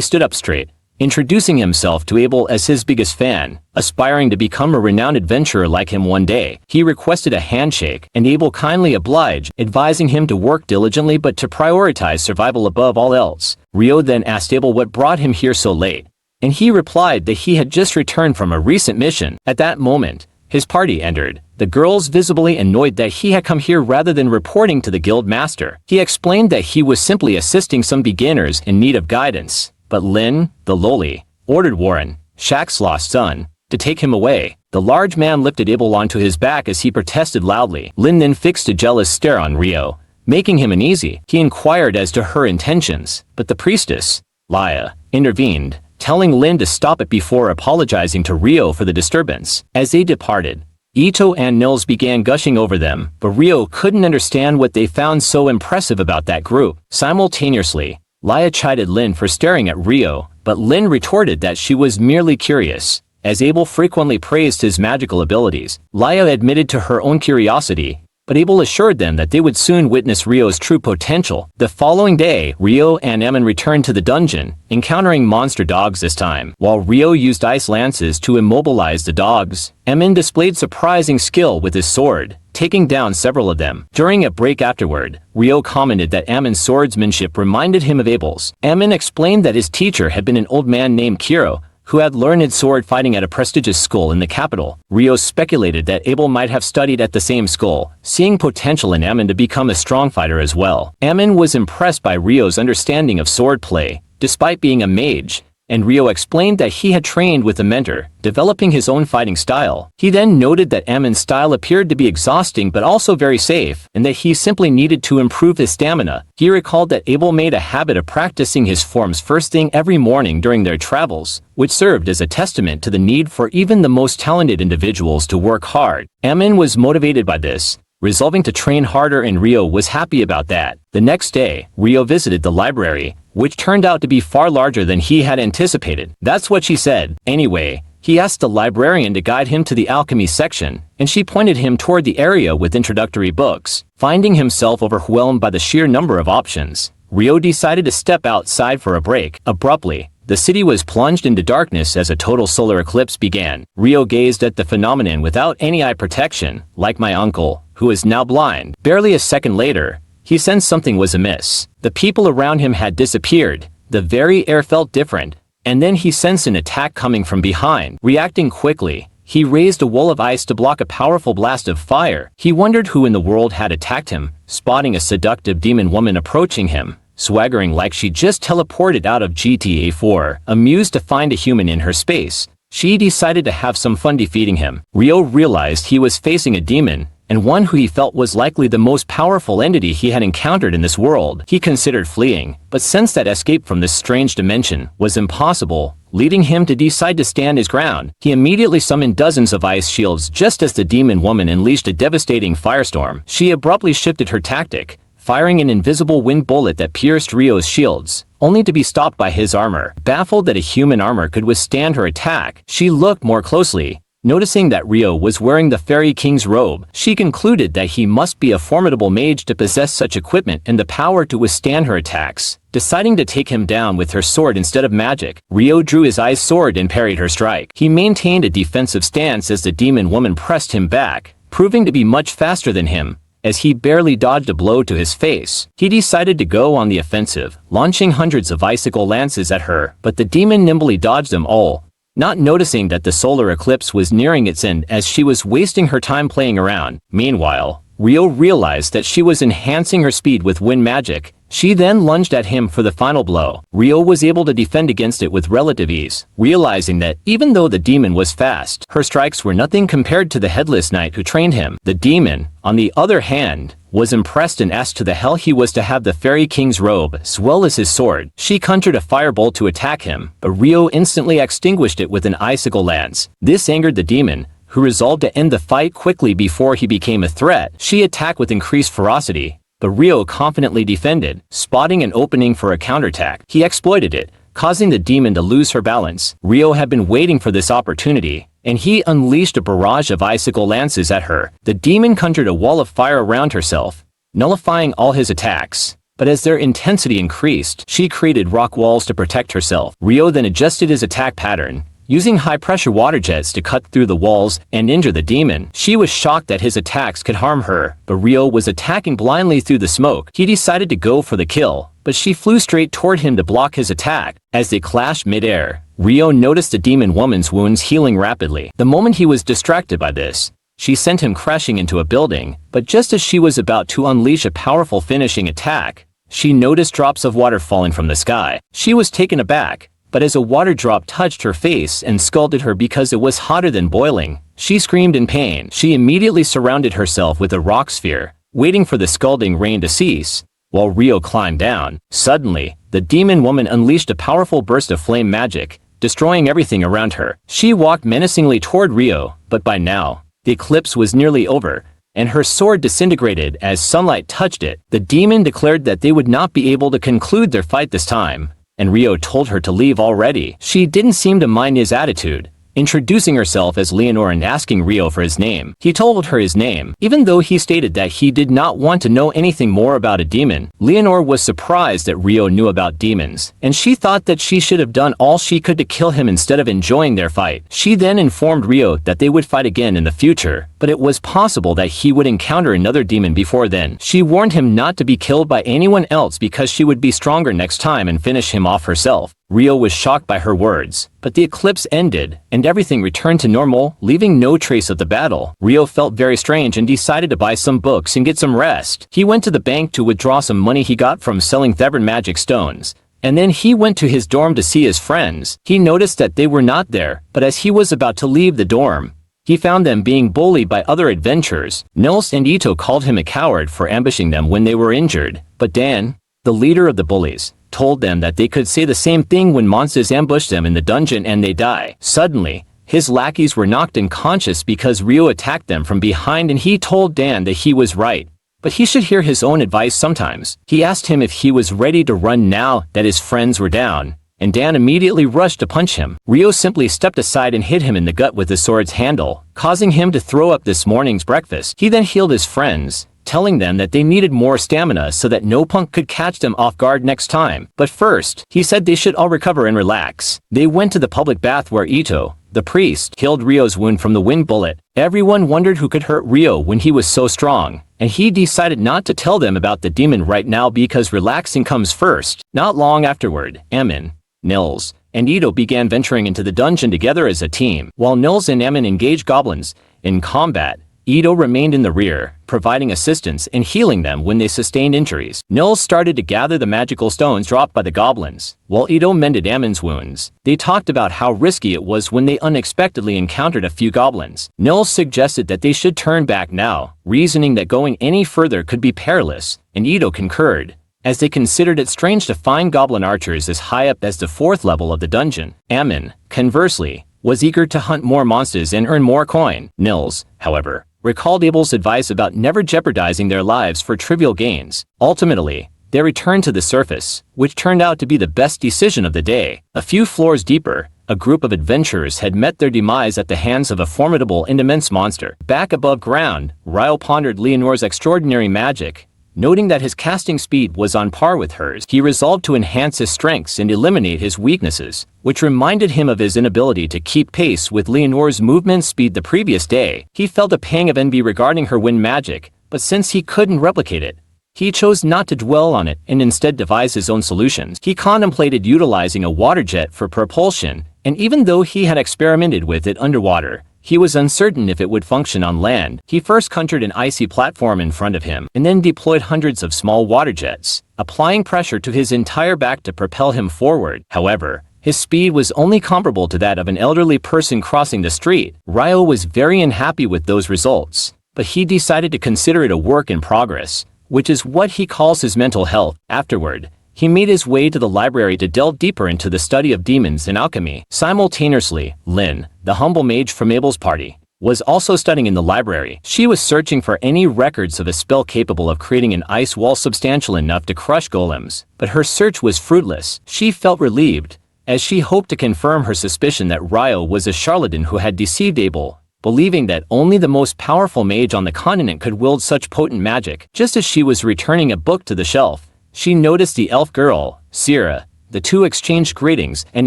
stood up straight, introducing himself to Abel as his biggest fan, aspiring to become a renowned adventurer like him one day. He requested a handshake, and Abel kindly obliged, advising him to work diligently but to prioritize survival above all else. Ryou then asked Abel what brought him here so late, and he replied that he had just returned from a recent mission. At that moment, his party entered, the girls visibly annoyed that he had come here rather than reporting to the guild master. He explained that he was simply assisting some beginners in need of guidance, but Lin, the lowly, ordered Warren, Shaq's lost son, to take him away. The large man lifted Abel onto his back as he protested loudly. Lin then fixed a jealous stare on Ryou, making him uneasy. He inquired as to her intentions, but the priestess, Laya, intervened, telling Lin to stop it before apologizing to Ryou for the disturbance. As they departed, Ito and Nils began gushing over them, but Ryou couldn't understand what they found so impressive about that group. Simultaneously, Laya chided Lin for staring at Ryou, but Lin retorted that she was merely curious. As Abel frequently praised his magical abilities, Laya admitted to her own curiosity, but Abel assured them that they would soon witness Ryou's true potential. The following day, Ryou and Emin returned to the dungeon, encountering monster dogs this time. While Ryou used ice lances to immobilize the dogs, Emin displayed surprising skill with his sword, taking down several of them. During a break afterward, Ryou commented that Emin's swordsmanship reminded him of Abel's. Emin explained that his teacher had been an old man named Kiro, who had learned sword fighting at a prestigious school in the capital. Ryou speculated that Abel might have studied at the same school, seeing potential in Emin to become a strong fighter as well. Emin was impressed by Ryou's understanding of swordplay, despite being a mage, and Ryou explained that he had trained with a mentor, developing his own fighting style. He then noted that Emin's style appeared to be exhausting but also very safe, and that he simply needed to improve his stamina. He recalled that Abel made a habit of practicing his forms first thing every morning during their travels, which served as a testament to the need for even the most talented individuals to work hard. Emin was motivated by this, resolving to train harder, and Ryou was happy about that. The next day, Ryou visited the library, which turned out to be far larger than he had anticipated. That's what she said. Anyway, he asked the librarian to guide him to the alchemy section, and she pointed him toward the area with introductory books. Finding himself overwhelmed by the sheer number of options, Ryou decided to step outside for a break. Abruptly, the city was plunged into darkness as a total solar eclipse began. Ryou gazed at the phenomenon without any eye protection, like my uncle, who is now blind. Barely a second later, he sensed something was amiss. The people around him had disappeared, the very air felt different, and then he sensed an attack coming from behind. Reacting quickly, he raised a wall of ice to block a powerful blast of fire. He wondered who in the world had attacked him, spotting a seductive demon woman approaching him, swaggering like she just teleported out of GTA 4. Amused to find a human in her space, she decided to have some fun defeating him. Ryou realized he was facing a demon, and one who he felt was likely the most powerful entity he had encountered in this world. He considered fleeing, but sensed that escape from this strange dimension was impossible, leading him to decide to stand his ground. He immediately summoned dozens of ice shields just as the demon woman unleashed a devastating firestorm. She abruptly shifted her tactic, firing an invisible wind bullet that pierced Ryou's shields, only to be stopped by his armor. Baffled that a human armor could withstand her attack, she looked more closely. Noticing that Ryou was wearing the Fairy King's robe, she concluded that he must be a formidable mage to possess such equipment and the power to withstand her attacks. Deciding to take him down with her sword instead of magic, Ryou drew his ice sword and parried her strike. He maintained a defensive stance as the demon woman pressed him back, proving to be much faster than him, as he barely dodged a blow to his face. He decided to go on the offensive, launching hundreds of icicle lances at her, but the demon nimbly dodged them all, not noticing that the solar eclipse was nearing its end as she was wasting her time playing around. Meanwhile, Ryou realized that she was enhancing her speed with wind magic. She then lunged at him for the final blow. Ryou was able to defend against it with relative ease, realizing that even though the demon was fast, her strikes were nothing compared to the headless knight who trained him. The demon, on the other hand, was impressed and asked who the hell he was to have the fairy king's robe as well as his sword. She conjured a firebolt to attack him, but Ryou instantly extinguished it with an icicle lance. This angered the demon, who resolved to end the fight quickly before he became a threat. She attacked with increased ferocity, but Ryou confidently defended, spotting an opening for a counterattack. He exploited it, causing the demon to lose her balance. Ryou had been waiting for this opportunity, and he unleashed a barrage of icicle lances at her. The demon conjured a wall of fire around herself, nullifying all his attacks. But as their intensity increased, she created rock walls to protect herself. Ryou then adjusted his attack pattern, using high-pressure water jets to cut through the walls and injure the demon. She was shocked that his attacks could harm her, but Ryou was attacking blindly through the smoke. He decided to go for the kill, but she flew straight toward him to block his attack. As they clashed mid-air, Ryou noticed the demon woman's wounds healing rapidly. The moment he was distracted by this, she sent him crashing into a building, but just as she was about to unleash a powerful finishing attack, she noticed drops of water falling from the sky. She was taken aback, but as a water drop touched her face and scalded her because it was hotter than boiling, she screamed in pain. She immediately surrounded herself with a rock sphere, waiting for the scalding rain to cease. While Ryou climbed down, suddenly, the demon woman unleashed a powerful burst of flame magic, destroying everything around her. She walked menacingly toward Ryou, but by now, the eclipse was nearly over, and her sword disintegrated as sunlight touched it. The demon declared that they would not be able to conclude their fight this time, and Ryou told her to leave already. She didn't seem to mind his attitude, introducing herself as Leonor and asking Ryou for his name. He told her his name, even though he stated that he did not want to know anything more about a demon. Leonor was surprised that Ryou knew about demons, and she thought that she should have done all she could to kill him instead of enjoying their fight. She then informed Ryou that they would fight again in the future, but it was possible that he would encounter another demon before then. She warned him not to be killed by anyone else because she would be stronger next time and finish him off herself. Ryou was shocked by her words, but the eclipse ended, and everything returned to normal, leaving no trace of the battle. Ryou felt very strange and decided to buy some books and get some rest. He went to the bank to withdraw some money he got from selling Thevern magic stones, and then he went to his dorm to see his friends. He noticed that they were not there, but as he was about to leave the dorm, he found them being bullied by other adventurers. Nils and Ito called him a coward for ambushing them when they were injured, but Dan, the leader of the bullies, told them that they could say the same thing when monsters ambush them in the dungeon and they die. Suddenly, his lackeys were knocked unconscious because Ryou attacked them from behind, and he told Dan that he was right, but he should hear his own advice sometimes. He asked him if he was ready to run now that his friends were down, and Dan immediately rushed to punch him. Ryou simply stepped aside and hit him in the gut with his sword's handle, causing him to throw up this morning's breakfast. He then healed his friends, telling them that they needed more stamina so that no punk could catch them off guard next time. But first, he said they should all recover and relax. They went to the public bath where Ito, the priest, healed Ryou's wound from the wind bullet. Everyone wondered who could hurt Ryou when he was so strong, and he decided not to tell them about the demon right now because relaxing comes first. Not long afterward, Ammon, Nils, and Ito began venturing into the dungeon together as a team. While Nils and Ammon engaged goblins in combat, Ito remained in the rear, providing assistance and healing them when they sustained injuries. Nils started to gather the magical stones dropped by the goblins, while Ito mended Ammon's wounds. They talked about how risky it was when they unexpectedly encountered a few goblins. Nils suggested that they should turn back now, reasoning that going any further could be perilous, and Ito concurred, as they considered it strange to find goblin archers as high up as the 4th level of the dungeon. Ammon, conversely, was eager to hunt more monsters and earn more coin. Nils, however, recalled Abel's advice about never jeopardizing their lives for trivial gains. Ultimately, they returned to the surface, which turned out to be the best decision of the day. A few floors deeper, a group of adventurers had met their demise at the hands of a formidable and immense monster. Back above ground, Ryou pondered Leonor's extraordinary magic. Noting that his casting speed was on par with hers, he resolved to enhance his strengths and eliminate his weaknesses, which reminded him of his inability to keep pace with Leonor's movement speed the previous day. He felt a pang of envy regarding her wind magic, but since he couldn't replicate it, he chose not to dwell on it and instead devise his own solutions. He contemplated utilizing a water jet for propulsion, and even though he had experimented with it underwater, he was uncertain if it would function on land. He first conjured an icy platform in front of him, and then deployed hundreds of small water jets, applying pressure to his entire back to propel him forward. However, his speed was only comparable to that of an elderly person crossing the street. Ryou was very unhappy with those results, but he decided to consider it a work in progress, which is what he calls his mental health. Afterward, he made his way to the library to delve deeper into the study of demons and alchemy. Simultaneously, Lynn, the humble mage from Abel's party, was also studying in the library. She was searching for any records of a spell capable of creating an ice wall substantial enough to crush golems, but her search was fruitless. She felt relieved, as she hoped to confirm her suspicion that Ryou was a charlatan who had deceived Abel, believing that only the most powerful mage on the continent could wield such potent magic. Just as she was returning a book to the shelf, she noticed the elf girl, Syrah. The two exchanged greetings and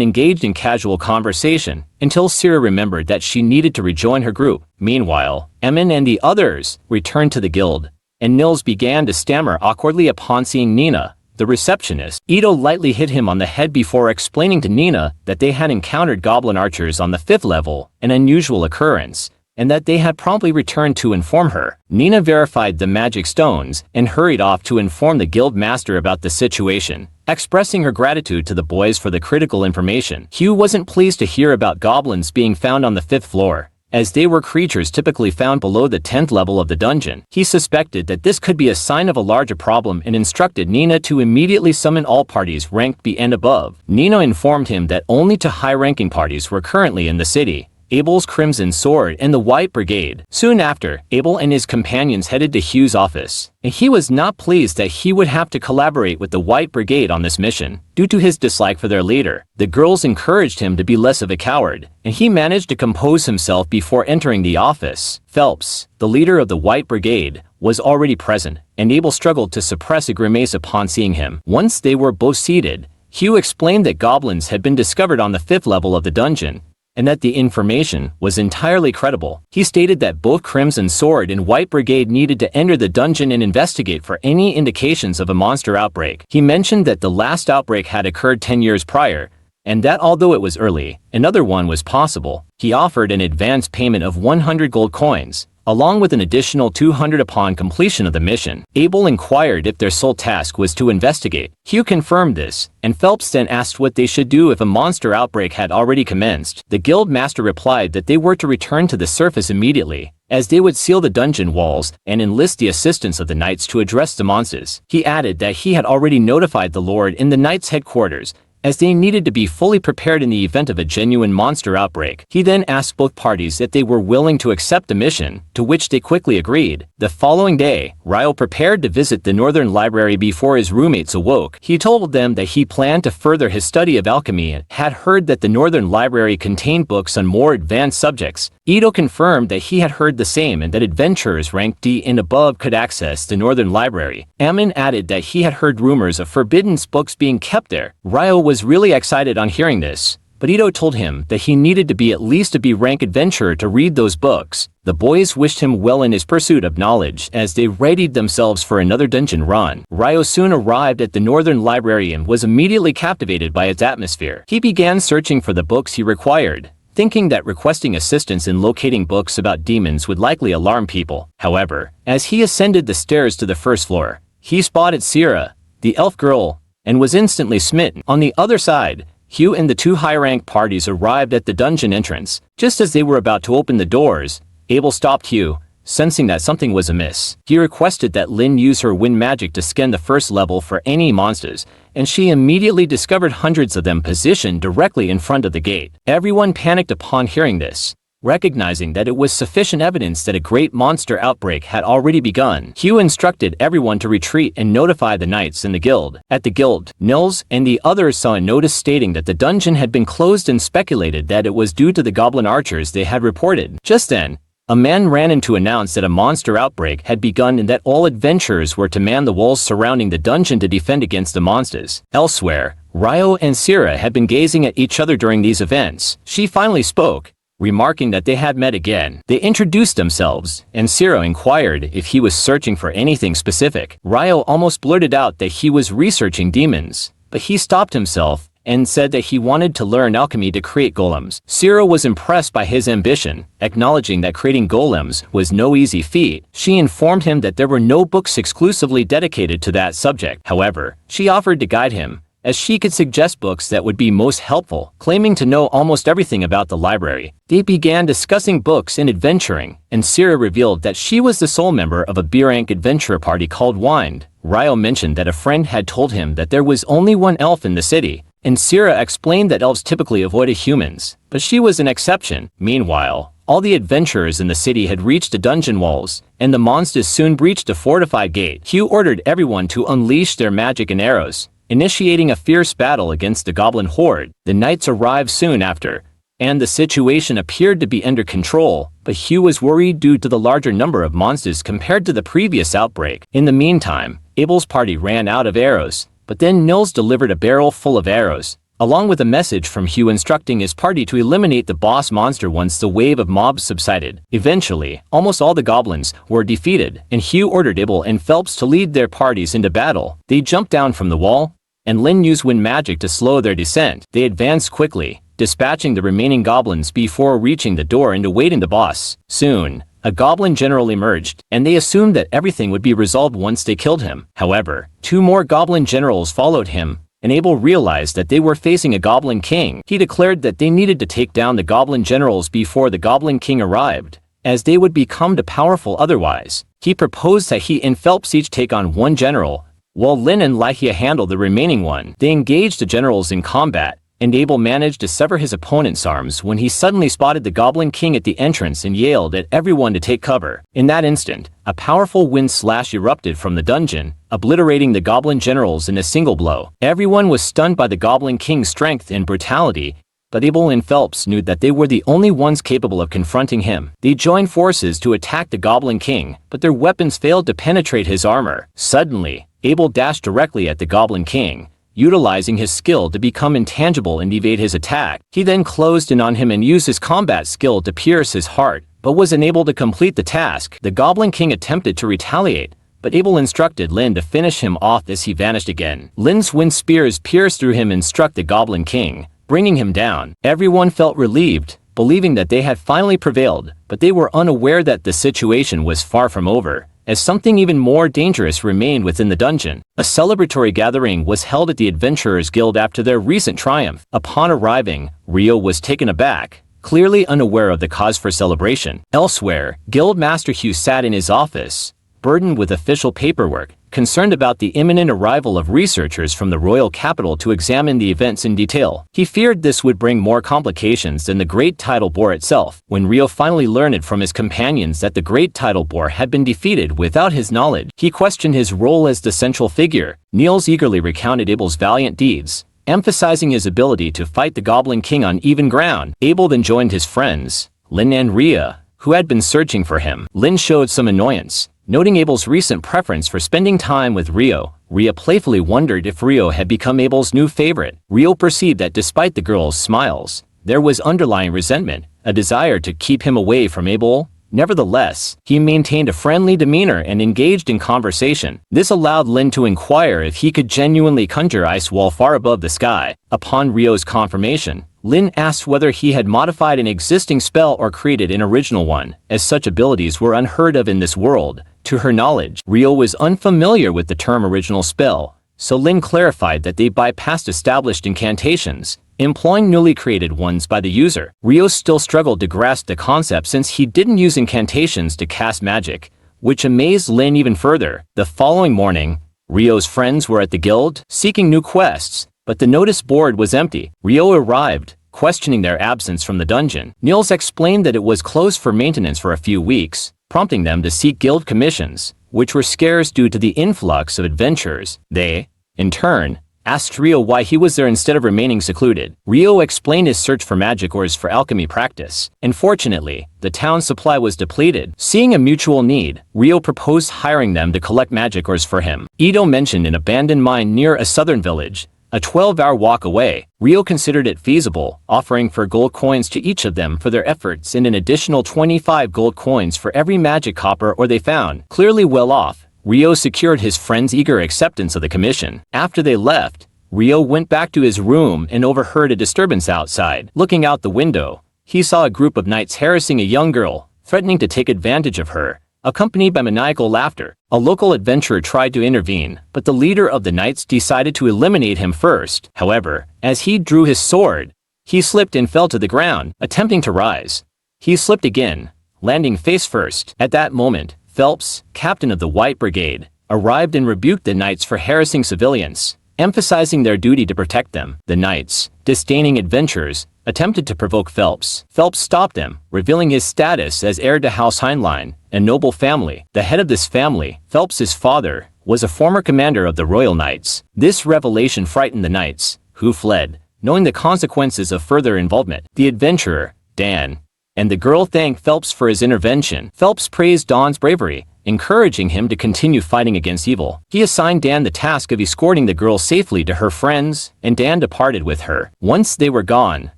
engaged in casual conversation, until Syrah remembered that she needed to rejoin her group. Meanwhile, Emin and the others returned to the guild, and Nils began to stammer awkwardly upon seeing Nina, the receptionist. Ito lightly hit him on the head before explaining to Nina that they had encountered goblin archers on the 5th level, an unusual occurrence, and that they had promptly returned to inform her. Nina verified the magic stones and hurried off to inform the guild master about the situation, expressing her gratitude to the boys for the critical information. Hugh wasn't pleased to hear about goblins being found on the 5th floor, as they were creatures typically found below the 10th level of the dungeon. He suspected that this could be a sign of a larger problem and instructed Nina to immediately summon all parties ranked B and above. Nina informed him that only two high-ranking parties were currently in the city: Abel's Crimson Sword and the White Brigade. Soon after, Abel and his companions headed to Hugh's office, and he was not pleased that he would have to collaborate with the White Brigade on this mission, due to his dislike for their leader. The girls encouraged him to be less of a coward, and he managed to compose himself before entering the office. Phelps, the leader of the White Brigade, was already present, and Abel struggled to suppress a grimace upon seeing him. Once they were both seated, Hugh explained that goblins had been discovered on the 5th level of the dungeon, and that the information was entirely credible. He stated that both Crimson Sword and White Brigade needed to enter the dungeon and investigate for any indications of a monster outbreak. He mentioned that the last outbreak had occurred 10 years prior, and that although it was early, another one was possible. He offered an advance payment of 100 gold coins, along with an additional 200 upon completion of the mission. Abel inquired if their sole task was to investigate. Hugh confirmed this, and Phelps then asked what they should do if a monster outbreak had already commenced. The guild master replied that they were to return to the surface immediately, as they would seal the dungeon walls and enlist the assistance of the knights to address the monsters. He added that he had already notified the lord in the knights' headquarters, as they needed to be fully prepared in the event of a genuine monster outbreak. He then asked both parties if they were willing to accept the mission, to which they quickly agreed. The following day, Ryou prepared to visit the Northern Library before his roommates awoke. He told them that he planned to further his study of alchemy and had heard that the Northern Library contained books on more advanced subjects. Ito confirmed that he had heard the same and that adventurers ranked D and above could access the Northern Library. Amin added that he had heard rumors of forbidden books being kept there. Ryou was really excited on hearing this, but Ito told him that he needed to be at least a B-rank adventurer to read those books. The boys wished him well in his pursuit of knowledge as they readied themselves for another dungeon run. Ryou soon arrived at the Northern Library and was immediately captivated by its atmosphere. He began searching for the books he required, thinking that requesting assistance in locating books about demons would likely alarm people. However, as he ascended the stairs to the 1st floor, he spotted Syrah, the elf girl, and was instantly smitten. On the other side, Hugh and the two high-rank parties arrived at the dungeon entrance. Just as they were about to open the doors, Abel stopped Hugh, sensing that something was amiss. He requested that Lynn use her wind magic to scan the 1st level for any monsters, and she immediately discovered hundreds of them positioned directly in front of the gate. Everyone panicked upon hearing this, recognizing that it was sufficient evidence that a great monster outbreak had already begun. Hugh instructed everyone to retreat and notify the knights in the guild. At the guild, Nils and the others saw a notice stating that the dungeon had been closed and speculated that it was due to the goblin archers they had reported. Just then, a man ran in to announce that a monster outbreak had begun and that all adventurers were to man the walls surrounding the dungeon to defend against the monsters. Elsewhere, Ryou and Syrah had been gazing at each other during these events. She finally spoke, remarking that they had met again. They introduced themselves, and Syrah inquired if he was searching for anything specific. Ryou almost blurted out that he was researching demons, but he stopped himself and said that he wanted to learn alchemy to create golems. Syrah was impressed by his ambition, acknowledging that creating golems was no easy feat. She informed him that there were no books exclusively dedicated to that subject. However, she offered to guide him, as she could suggest books that would be most helpful, claiming to know almost everything about the library. They began discussing books and adventuring, and Sierra revealed that she was the sole member of a B-rank adventurer party called Wind. Ryou mentioned that a friend had told him that there was only one elf in the city, and Sierra explained that elves typically avoided humans, but she was an exception. Meanwhile, all the adventurers in the city had reached the dungeon walls, and the monsters soon breached a fortified gate. Hugh ordered everyone to unleash their magic and arrows, initiating a fierce battle against the goblin horde. The knights arrived soon after, and the situation appeared to be under control, but Hugh was worried due to the larger number of monsters compared to the previous outbreak. In the meantime, Abel's party ran out of arrows, but then Nils delivered a barrel full of arrows, along with a message from Hugh instructing his party to eliminate the boss monster once the wave of mobs subsided. Eventually, almost all the goblins were defeated, and Hugh ordered Abel and Phelps to lead their parties into battle. They jumped down from the wall, and Lin used wind magic to slow their descent. They advanced quickly, dispatching the remaining goblins before reaching the door and awaiting the boss. Soon, a goblin general emerged, and they assumed that everything would be resolved once they killed him. However, 2 more goblin generals followed him, and Abel realized that they were facing a goblin king. He declared that they needed to take down the goblin generals before the goblin king arrived, as they would become too powerful otherwise. He proposed that he and Phelps each take on 1 general, while Lin and Lyhia handled the remaining one. They engaged the generals in combat, and Abel managed to sever his opponent's arms when he suddenly spotted the Goblin King at the entrance and yelled at everyone to take cover. In that instant, a powerful wind slash erupted from the dungeon, obliterating the Goblin generals in a single blow. Everyone was stunned by the Goblin King's strength and brutality, but Abel and Phelps knew that they were the only ones capable of confronting him. They joined forces to attack the Goblin King, but their weapons failed to penetrate his armor. Suddenly, Abel dashed directly at the Goblin King, utilizing his skill to become intangible and evade his attack. He then closed in on him and used his combat skill to pierce his heart, but was unable to complete the task. The Goblin King attempted to retaliate, but Abel instructed Lin to finish him off as he vanished again. Lin's wind spears pierced through him and struck the Goblin King, bringing him down. Everyone felt relieved, believing that they had finally prevailed, but they were unaware that the situation was far from over, as something even more dangerous remained within the dungeon. A celebratory gathering was held at the Adventurers Guild after their recent triumph. Upon arriving, Ryou was taken aback, clearly unaware of the cause for celebration. Elsewhere, Guild Master Hugh sat in his office, burdened with official paperwork, concerned about the imminent arrival of researchers from the royal capital to examine the events in detail. He feared this would bring more complications than the Great Tidal Boar itself. When Ryou finally learned from his companions that the Great Tidal Boar had been defeated without his knowledge, he questioned his role as the central figure. Nils eagerly recounted Abel's valiant deeds, emphasizing his ability to fight the Goblin King on even ground. Abel then joined his friends, Lin and Ryou, who had been searching for him. Lin showed some annoyance, noting Abel's recent preference for spending time with Ryou. Ryou playfully wondered if Ryou had become Abel's new favorite. Ryou perceived that despite the girl's smiles, there was underlying resentment, a desire to keep him away from Abel. Nevertheless, he maintained a friendly demeanor and engaged in conversation. This allowed Lin to inquire if he could genuinely conjure ice while far above the sky. Upon Ryou's confirmation, Lin asked whether he had modified an existing spell or created an original one, as such abilities were unheard of in this world. To her knowledge, Ryou was unfamiliar with the term original spell, so Lin clarified that they bypassed established incantations, employing newly created ones by the user. Ryou still struggled to grasp the concept since he didn't use incantations to cast magic, which amazed Lin even further. The following morning, Ryou's friends were at the guild, seeking new quests, but the notice board was empty. Ryou arrived, questioning their absence from the dungeon. Nils explained that it was closed for maintenance for a few weeks, prompting them to seek guild commissions, which were scarce due to the influx of adventurers. They, in turn, asked Ryou why he was there instead of remaining secluded. Ryou explained his search for magic ores for alchemy practice. Unfortunately, the town's supply was depleted. Seeing a mutual need, Ryou proposed hiring them to collect magic ores for him. Ito mentioned an abandoned mine near a southern village, a 12-hour walk away. Ryou considered it feasible, offering for gold coins to each of them for their efforts and an additional 25 gold coins for every magic copper ore they found. Clearly well off, Ryou secured his friend's eager acceptance of the commission. After they left, Ryou went back to his room and overheard a disturbance outside. Looking out the window, he saw a group of knights harassing a young girl, threatening to take advantage of her. accompanied by maniacal laughter. A local adventurer tried to intervene, but the leader of the knights decided to eliminate him first. However, as he drew his sword, he slipped and fell to the ground, attempting to rise. He slipped again, landing face first. At that moment, Phelps, captain of the White Brigade, arrived and rebuked the knights for harassing civilians, emphasizing their duty to protect them. The knights, disdaining adventurers, attempted to provoke Phelps. Phelps stopped them, revealing his status as heir to House Heinlein, a noble family. The head of this family, Phelps's father, was a former commander of the Royal Knights. This revelation frightened the knights, who fled, knowing the consequences of further involvement. The adventurer, Dan, and the girl thanked Phelps for his intervention. Phelps praised Don's bravery, encouraging him to continue fighting against evil. He assigned Dan the task of escorting the girl safely to her friends, and Dan departed with her. Once they were gone,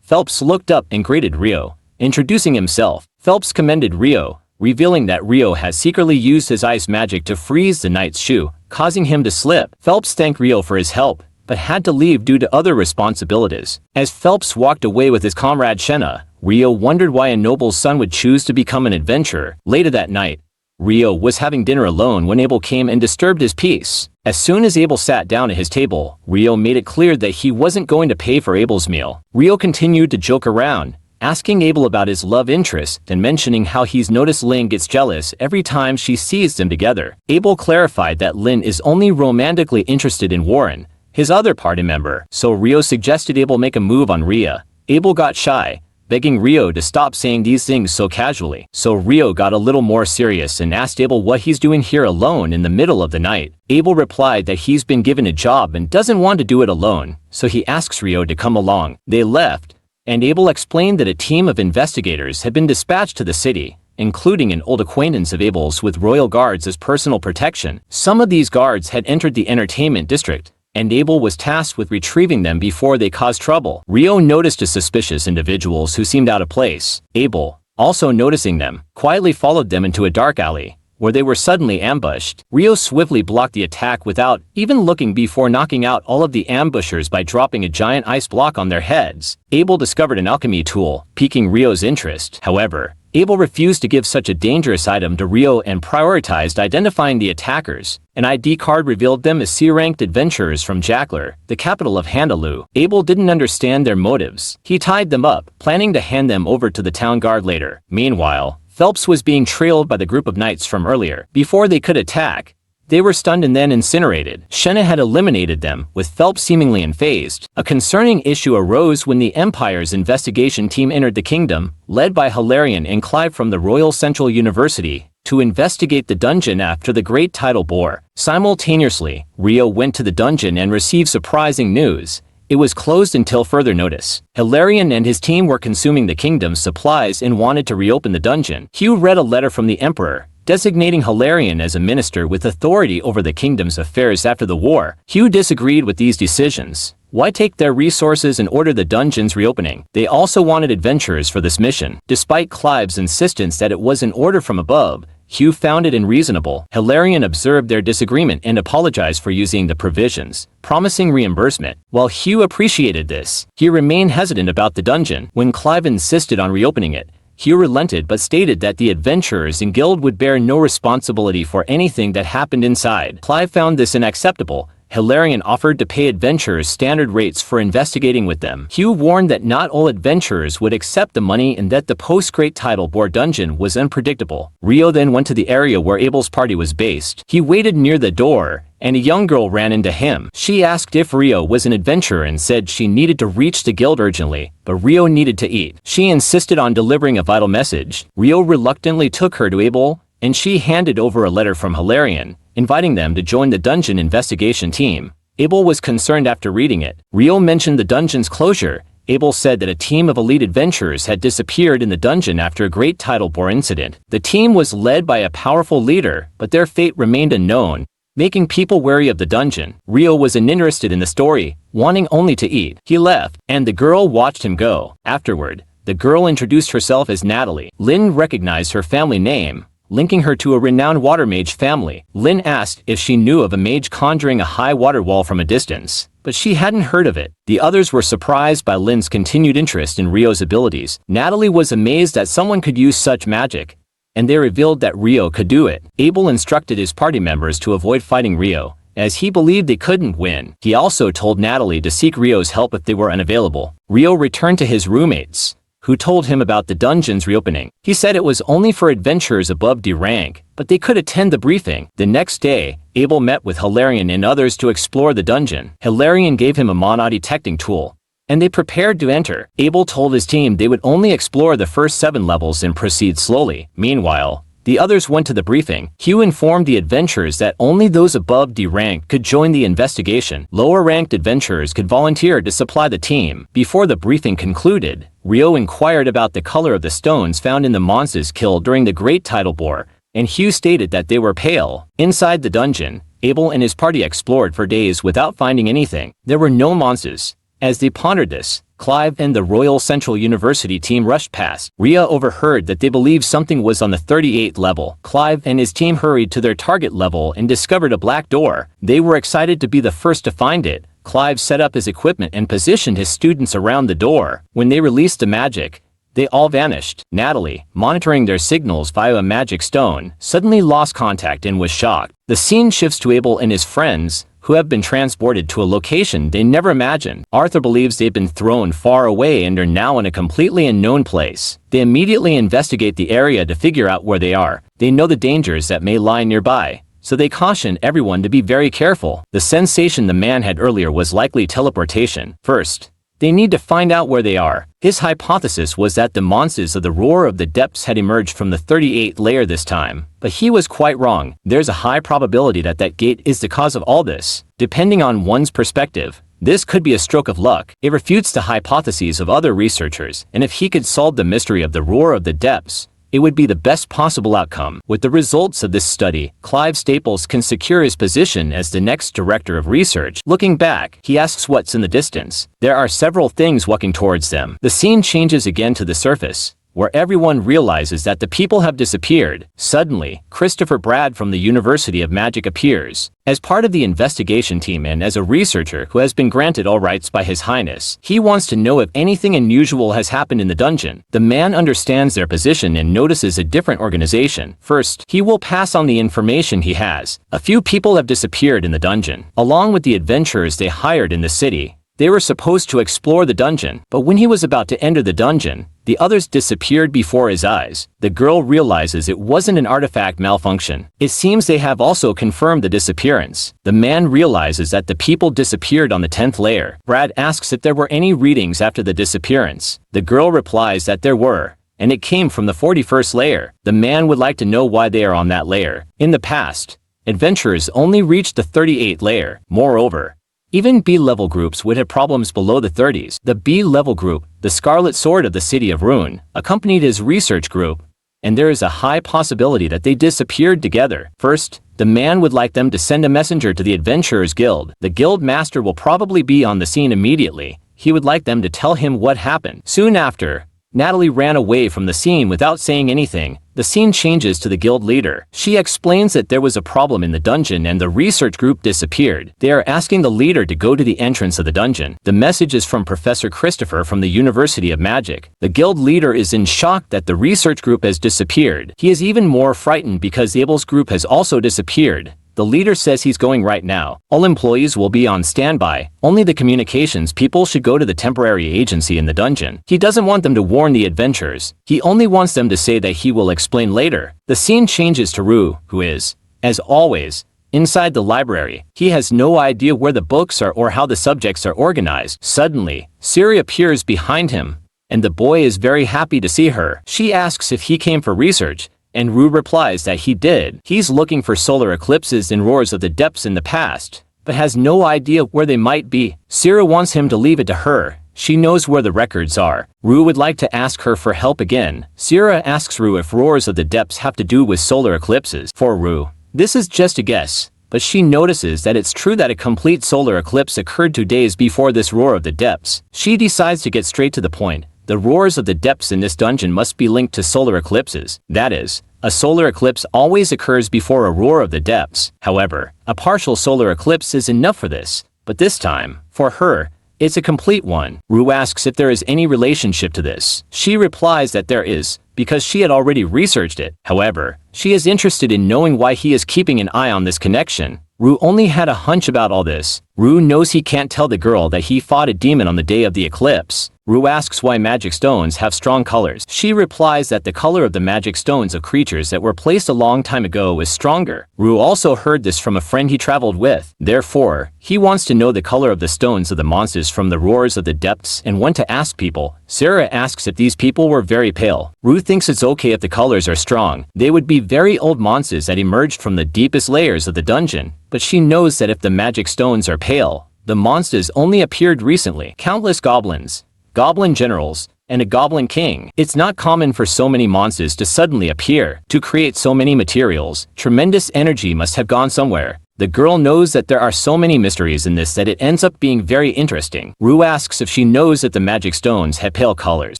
Phelps looked up and greeted Ryou, introducing himself. Phelps commended Ryou, revealing that Ryou had secretly used his ice magic to freeze the knight's shoe, causing him to slip. Phelps thanked Ryou for his help, but had to leave due to other responsibilities. As Phelps walked away with his comrade Shenna, Ryou wondered why a noble's son would choose to become an adventurer. Later that night, Ryou was having dinner alone when Abel came and disturbed his peace. As soon as Abel sat down at his table, Ryou made it clear that he wasn't going to pay for Abel's meal. Ryou continued to joke around, asking Abel about his love interest and mentioning how he's noticed Lin gets jealous every time she sees them together. Abel clarified that Lin is only romantically interested in Warren, his other party member, so Ryou suggested Abel make a move on Rhea. Abel got shy, begging Ryou to stop saying these things so casually. So Ryou got a little more serious and asked Abel what he's doing here alone in the middle of the night. Abel replied that he's been given a job and doesn't want to do it alone, so he asks Ryou to come along. They left, and Abel explained that a team of investigators had been dispatched to the city, including an old acquaintance of Abel's with royal guards as personal protection. Some of these guards had entered the entertainment district, and Abel was tasked with retrieving them before they caused trouble. Ryou noticed the suspicious individuals who seemed out of place. Abel, also noticing them, quietly followed them into a dark alley, where they were suddenly ambushed. Ryou swiftly blocked the attack without even looking before knocking out all of the ambushers by dropping a giant ice block on their heads. Abel discovered an alchemy tool, piquing Ryou's interest. However, Abel refused to give such a dangerous item to Ryou and prioritized identifying the attackers. An ID card revealed them as C-ranked adventurers from Jackler, the capital of Handaloo. Abel didn't understand their motives. He tied them up, planning to hand them over to the town guard later. Meanwhile, Phelps was being trailed by the group of knights from earlier. Before they could attack, they were stunned and then incinerated. Shenna had eliminated them, with Phelps seemingly unfazed. A concerning issue arose when the Empire's investigation team entered the kingdom, led by Hilarion and Clive from the Royal Central University, to investigate the dungeon after the great tidal boar. Simultaneously, Ryou went to the dungeon and received surprising news. It was closed until further notice. Hilarion and his team were consuming the kingdom's supplies and wanted to reopen the dungeon. Hugh read a letter from the Emperor, designating Hilarion as a minister with authority over the kingdom's affairs after the war. Hugh disagreed with these decisions. Why take their resources and order the dungeon's reopening? They also wanted adventurers for this mission. Despite Clive's insistence that it was an order from above, Hugh found it unreasonable. Hilarion observed their disagreement and apologized for using the provisions, promising reimbursement. While Hugh appreciated this, he remained hesitant about the dungeon. When Clive insisted on reopening it, Hugh relented but stated that the adventurers and guild would bear no responsibility for anything that happened inside. Clive found this unacceptable. Hilarion offered to pay adventurers standard rates for investigating with them. Hugh warned that not all adventurers would accept the money and that the post-Great Tidal Boar dungeon was unpredictable. Ryou then went to the area where Abel's party was based. He waited near the door, and a young girl ran into him. She asked if Ryou was an adventurer and said she needed to reach the guild urgently, but Ryou needed to eat. She insisted on delivering a vital message. Ryou reluctantly took her to Abel, and she handed over a letter from Hilarion, inviting them to join the dungeon investigation team. Abel was concerned after reading it. Ryou mentioned the dungeon's closure. Abel said that a team of elite adventurers had disappeared in the dungeon after a great tidal boar incident. The team was led by a powerful leader, but their fate remained unknown, making people wary of the dungeon. Ryou was uninterested in the story, wanting only to eat. He left, and the girl watched him go. Afterward, the girl introduced herself as Natalie. Lin recognized her family name, linking her to a renowned water mage family. Lin asked if she knew of a mage conjuring a high water wall from a distance, but she hadn't heard of it. The others were surprised by Lin's continued interest in Ryou's abilities. Natalie was amazed that someone could use such magic, and they revealed that Ryou could do it. Abel instructed his party members to avoid fighting Ryou, as he believed they couldn't win. He also told Natalie to seek Ryou's help if they were unavailable. Ryou returned to his roommates, who told him about the dungeon's reopening. He said it was only for adventurers above D rank, but they could attend the briefing. The next day, Abel met with Hilarion and others to explore the dungeon. Hilarion gave him a mono-detecting tool, and they prepared to enter. Abel told his team they would only explore the first 7 levels and proceed slowly. Meanwhile, the others went to the briefing. Hugh informed the adventurers that only those above D rank could join the investigation. Lower-ranked adventurers could volunteer to supply the team. Before the briefing concluded, Ryou inquired about the color of the stones found in the monsters killed during the Great Tidal Boar, and Hugh stated that they were pale. Inside the dungeon, Abel and his party explored for days without finding anything. There were no monsters. As they pondered this, Clive and the Royal Central University team rushed past. Ryou overheard that they believed something was on the 38th level. Clive and his team hurried to their target level and discovered a black door. They were excited to be the first to find it. Clive set up his equipment and positioned his students around the door. When they released the magic, they all vanished. Natalie, monitoring their signals via a magic stone, suddenly lost contact and was shocked. The scene shifts to Abel and his friends, who have been transported to a location they never imagined. Arthur believes they've been thrown far away and are now in a completely unknown place. They immediately investigate the area to figure out where they are. They know the dangers that may lie nearby, so they caution everyone to be very careful. The sensation the man had earlier was likely teleportation. First, they need to find out where they are. His hypothesis was that the monsters of the Roar of the Depths had emerged from the 38th layer this time, but he was quite wrong. There's a high probability that that gate is the cause of all this. Depending on one's perspective, this could be a stroke of luck. It refutes the hypotheses of other researchers, and if he could solve the mystery of the Roar of the Depths, it would be the best possible outcome. With the results of this study, Clive Staples can secure his position as the next director of research. Looking back, he asks what's in the distance. There are several things walking towards them. The scene changes again to the surface, where everyone realizes that the people have disappeared. Suddenly, Christopher Brad from the University of Magic appears. As part of the investigation team and as a researcher who has been granted all rights by His Highness, he wants to know if anything unusual has happened in the dungeon. The man understands their position and notices a different organization. First, he will pass on the information he has. A few people have disappeared in the dungeon, along with the adventurers they hired in the city. They were supposed to explore the dungeon, but when he was about to enter the dungeon, the others disappeared before his eyes. The girl realizes it wasn't an artifact malfunction. It seems they have also confirmed the disappearance. The man realizes that the people disappeared on the 10th layer. Brad asks if there were any readings after the disappearance. The girl replies that there were, and it came from the 41st layer. The man would like to know why they are on that layer. In the past, adventurers only reached the 38th layer. Moreover, even B-level groups would have problems below the 30s. The B-level group, the Scarlet Sword of the City of Ruin, accompanied his research group, and there is a high possibility that they disappeared together. First, the man would like them to send a messenger to the Adventurers Guild. The guild master will probably be on the scene immediately. He would like them to tell him what happened. Soon after, Natalie ran away from the scene without saying anything. The scene changes to the guild leader. She explains that there was a problem in the dungeon and the research group disappeared. They are asking the leader to go to the entrance of the dungeon. The message is from Professor Christopher from the University of Magic. The guild leader is in shock that the research group has disappeared. He is even more frightened because Abel's group has also disappeared. The leader says he's going right now. All employees will be on standby. Only the communications people should go to the temporary agency in the dungeon. He doesn't want them to warn the adventurers. He only wants them to say that he will explain later. The scene changes to Ryou, who is, as always, inside the library. He has no idea where the books are or how the subjects are organized. Suddenly, Siri appears behind him, and the boy is very happy to see her. She asks if he came for research, and Ryou replies that he did. He's looking for solar eclipses and roars of the depths in the past, but has no idea where they might be. Siri wants him to leave it to her. She knows where the records are. Ryou would like to ask her for help again. Siri asks Ryou if roars of the depths have to do with solar eclipses. For Ryou, this is just a guess, but she notices that it's true that a complete solar eclipse occurred 2 days before this roar of the depths. She decides to get straight to the point. The roars of the depths in this dungeon must be linked to solar eclipses. That is, a solar eclipse always occurs before a roar of the depths. However, a partial solar eclipse is enough for this, but this time, for her, it's a complete one. Ryou asks if there is any relationship to this. She replies that there is, because she had already researched it. However, she is interested in knowing why he is keeping an eye on this connection. Ryou only had a hunch about all this. Ryou knows he can't tell the girl that he fought a demon on the day of the eclipse. Ryou asks why magic stones have strong colors. She replies that the color of the magic stones of creatures that were placed a long time ago is stronger. Ryou also heard this from a friend he traveled with. Therefore, he wants to know the color of the stones of the monsters from the roars of the depths and went to ask people. Sarah asks if these people were very pale. Ryou thinks it's okay if the colors are strong. They would be very old monsters that emerged from the deepest layers of the dungeon. But she knows that if the magic stones are pale, the monsters only appeared recently. Countless goblins, goblin generals, and a goblin king. It's not common for so many monsters to suddenly appear. To create so many materials, tremendous energy must have gone somewhere. The girl knows that there are so many mysteries in this that it ends up being very interesting. Ryou asks if she knows that the magic stones had pale colors.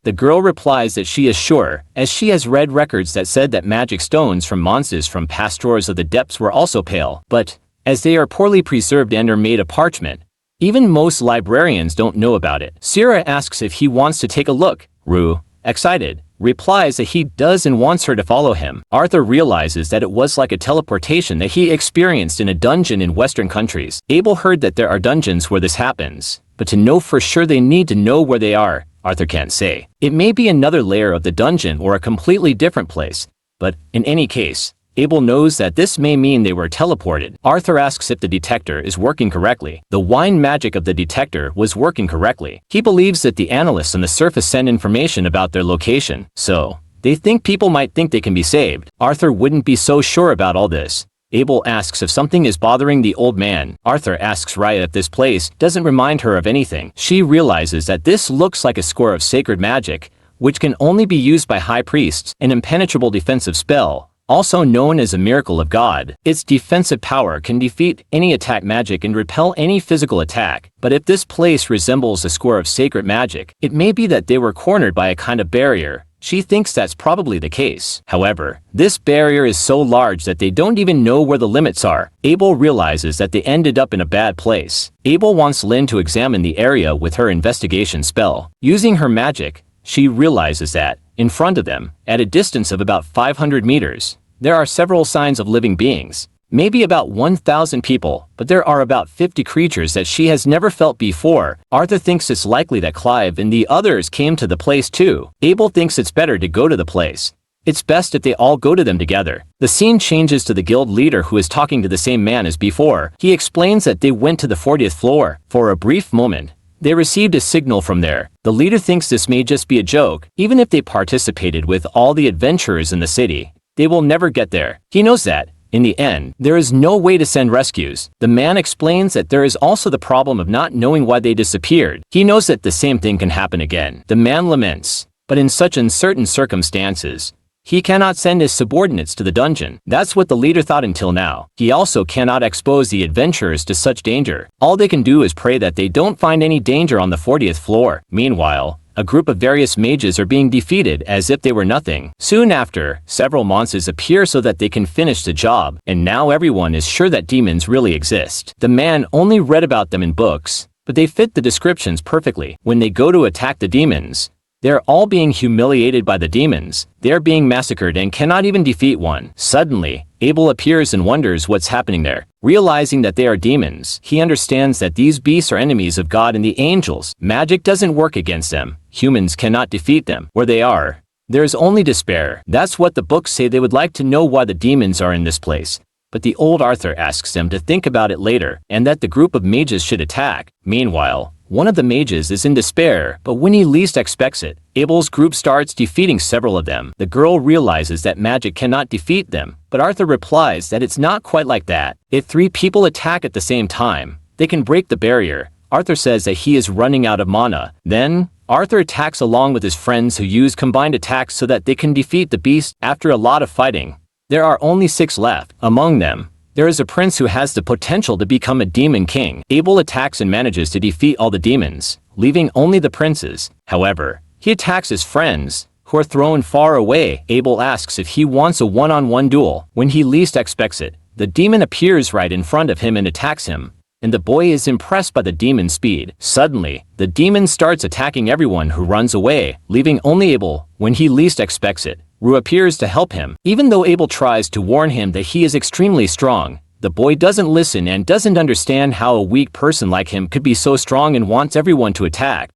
The girl replies that she is sure, as she has read records that said that magic stones from monsters from past drawers of the depths were also pale. But, as they are poorly preserved and are made of parchment, even most librarians don't know about it. Sarah asks if he wants to take a look. Ryou, excited, replies that he does and wants her to follow him. Arthur realizes that it was like a teleportation that he experienced in a dungeon in Western countries. Abel heard that there are dungeons where this happens, but to know for sure they need to know where they are. Arthur can't say. It may be another layer of the dungeon or a completely different place, but in any case, Abel knows that this may mean they were teleported. Arthur asks if the detector is working correctly. The wine magic of the detector was working correctly. He believes that the analysts on the surface send information about their location, so they think people might think they can be saved. Arthur wouldn't be so sure about all this. Abel asks if something is bothering the old man. Arthur asks Ryou if this place doesn't remind her of anything. She realizes that this looks like a score of sacred magic, which can only be used by high priests, an impenetrable defensive spell, also known as a miracle of God. Its defensive power can defeat any attack magic and repel any physical attack. But if this place resembles a score of sacred magic, it may be that they were cornered by a kind of barrier. She thinks that's probably the case. However, this barrier is so large that they don't even know where the limits are. Abel realizes that they ended up in a bad place. Abel wants Lynn to examine the area with her investigation spell. Using her magic, she realizes that, in front of them, at a distance of about 500 meters, there are several signs of living beings. Maybe about 1,000 people, but there are about 50 creatures that she has never felt before. Arthur thinks it's likely that Clive and the others came to the place too. Abel thinks it's better to go to the place. It's best if they all go to them together. The scene changes to the guild leader who is talking to the same man as before. He explains that they went to the 40th floor. For a brief moment, they received a signal from there. The leader thinks this may just be a joke. Even if they participated with all the adventurers in the city, they will never get there. He knows that, in the end, there is no way to send rescues. The man explains that there is also the problem of not knowing why they disappeared. He knows that the same thing can happen again. The man laments, but in such uncertain circumstances, he cannot send his subordinates to the dungeon. That's what the leader thought until now. He also cannot expose the adventurers to such danger. All they can do is pray that they don't find any danger on the 40th floor. Meanwhile, a group of various mages are being defeated as if they were nothing. Soon after, several monsters appear so that they can finish the job, and now everyone is sure that demons really exist. The man only read about them in books, but they fit the descriptions perfectly. When they go to attack the demons, they're all being humiliated by the demons. They're being massacred and cannot even defeat one. Suddenly, Abel appears and wonders what's happening there. Realizing that they are demons, he understands that these beasts are enemies of God and the angels. Magic doesn't work against them. Humans cannot defeat them. Where they are, there is only despair. That's what the books say. They would like to know why the demons are in this place. But the old Arthur asks them to think about it later, and that the group of mages should attack. Meanwhile, one of the mages is in despair, but when he least expects it, Abel's group starts defeating several of them. The girl realizes that magic cannot defeat them, but Arthur replies that it's not quite like that. If 3 people attack at the same time, they can break the barrier. Arthur says that he is running out of mana. Then, Arthur attacks along with his friends who use combined attacks so that they can defeat the beast. After a lot of fighting, there are only 6 left. Among them, there is a prince who has the potential to become a demon king. Abel attacks and manages to defeat all the demons, leaving only the princes. However, he attacks his friends, who are thrown far away. Abel asks if he wants a one-on-one duel. When he least expects it, the demon appears right in front of him and attacks him, and the boy is impressed by the demon's speed. Suddenly, the demon starts attacking everyone who runs away, leaving only Abel. When he least expects it, Ryou appears to help him. Even though Abel tries to warn him that he is extremely strong, the boy doesn't listen and doesn't understand how a weak person like him could be so strong and wants everyone to attack.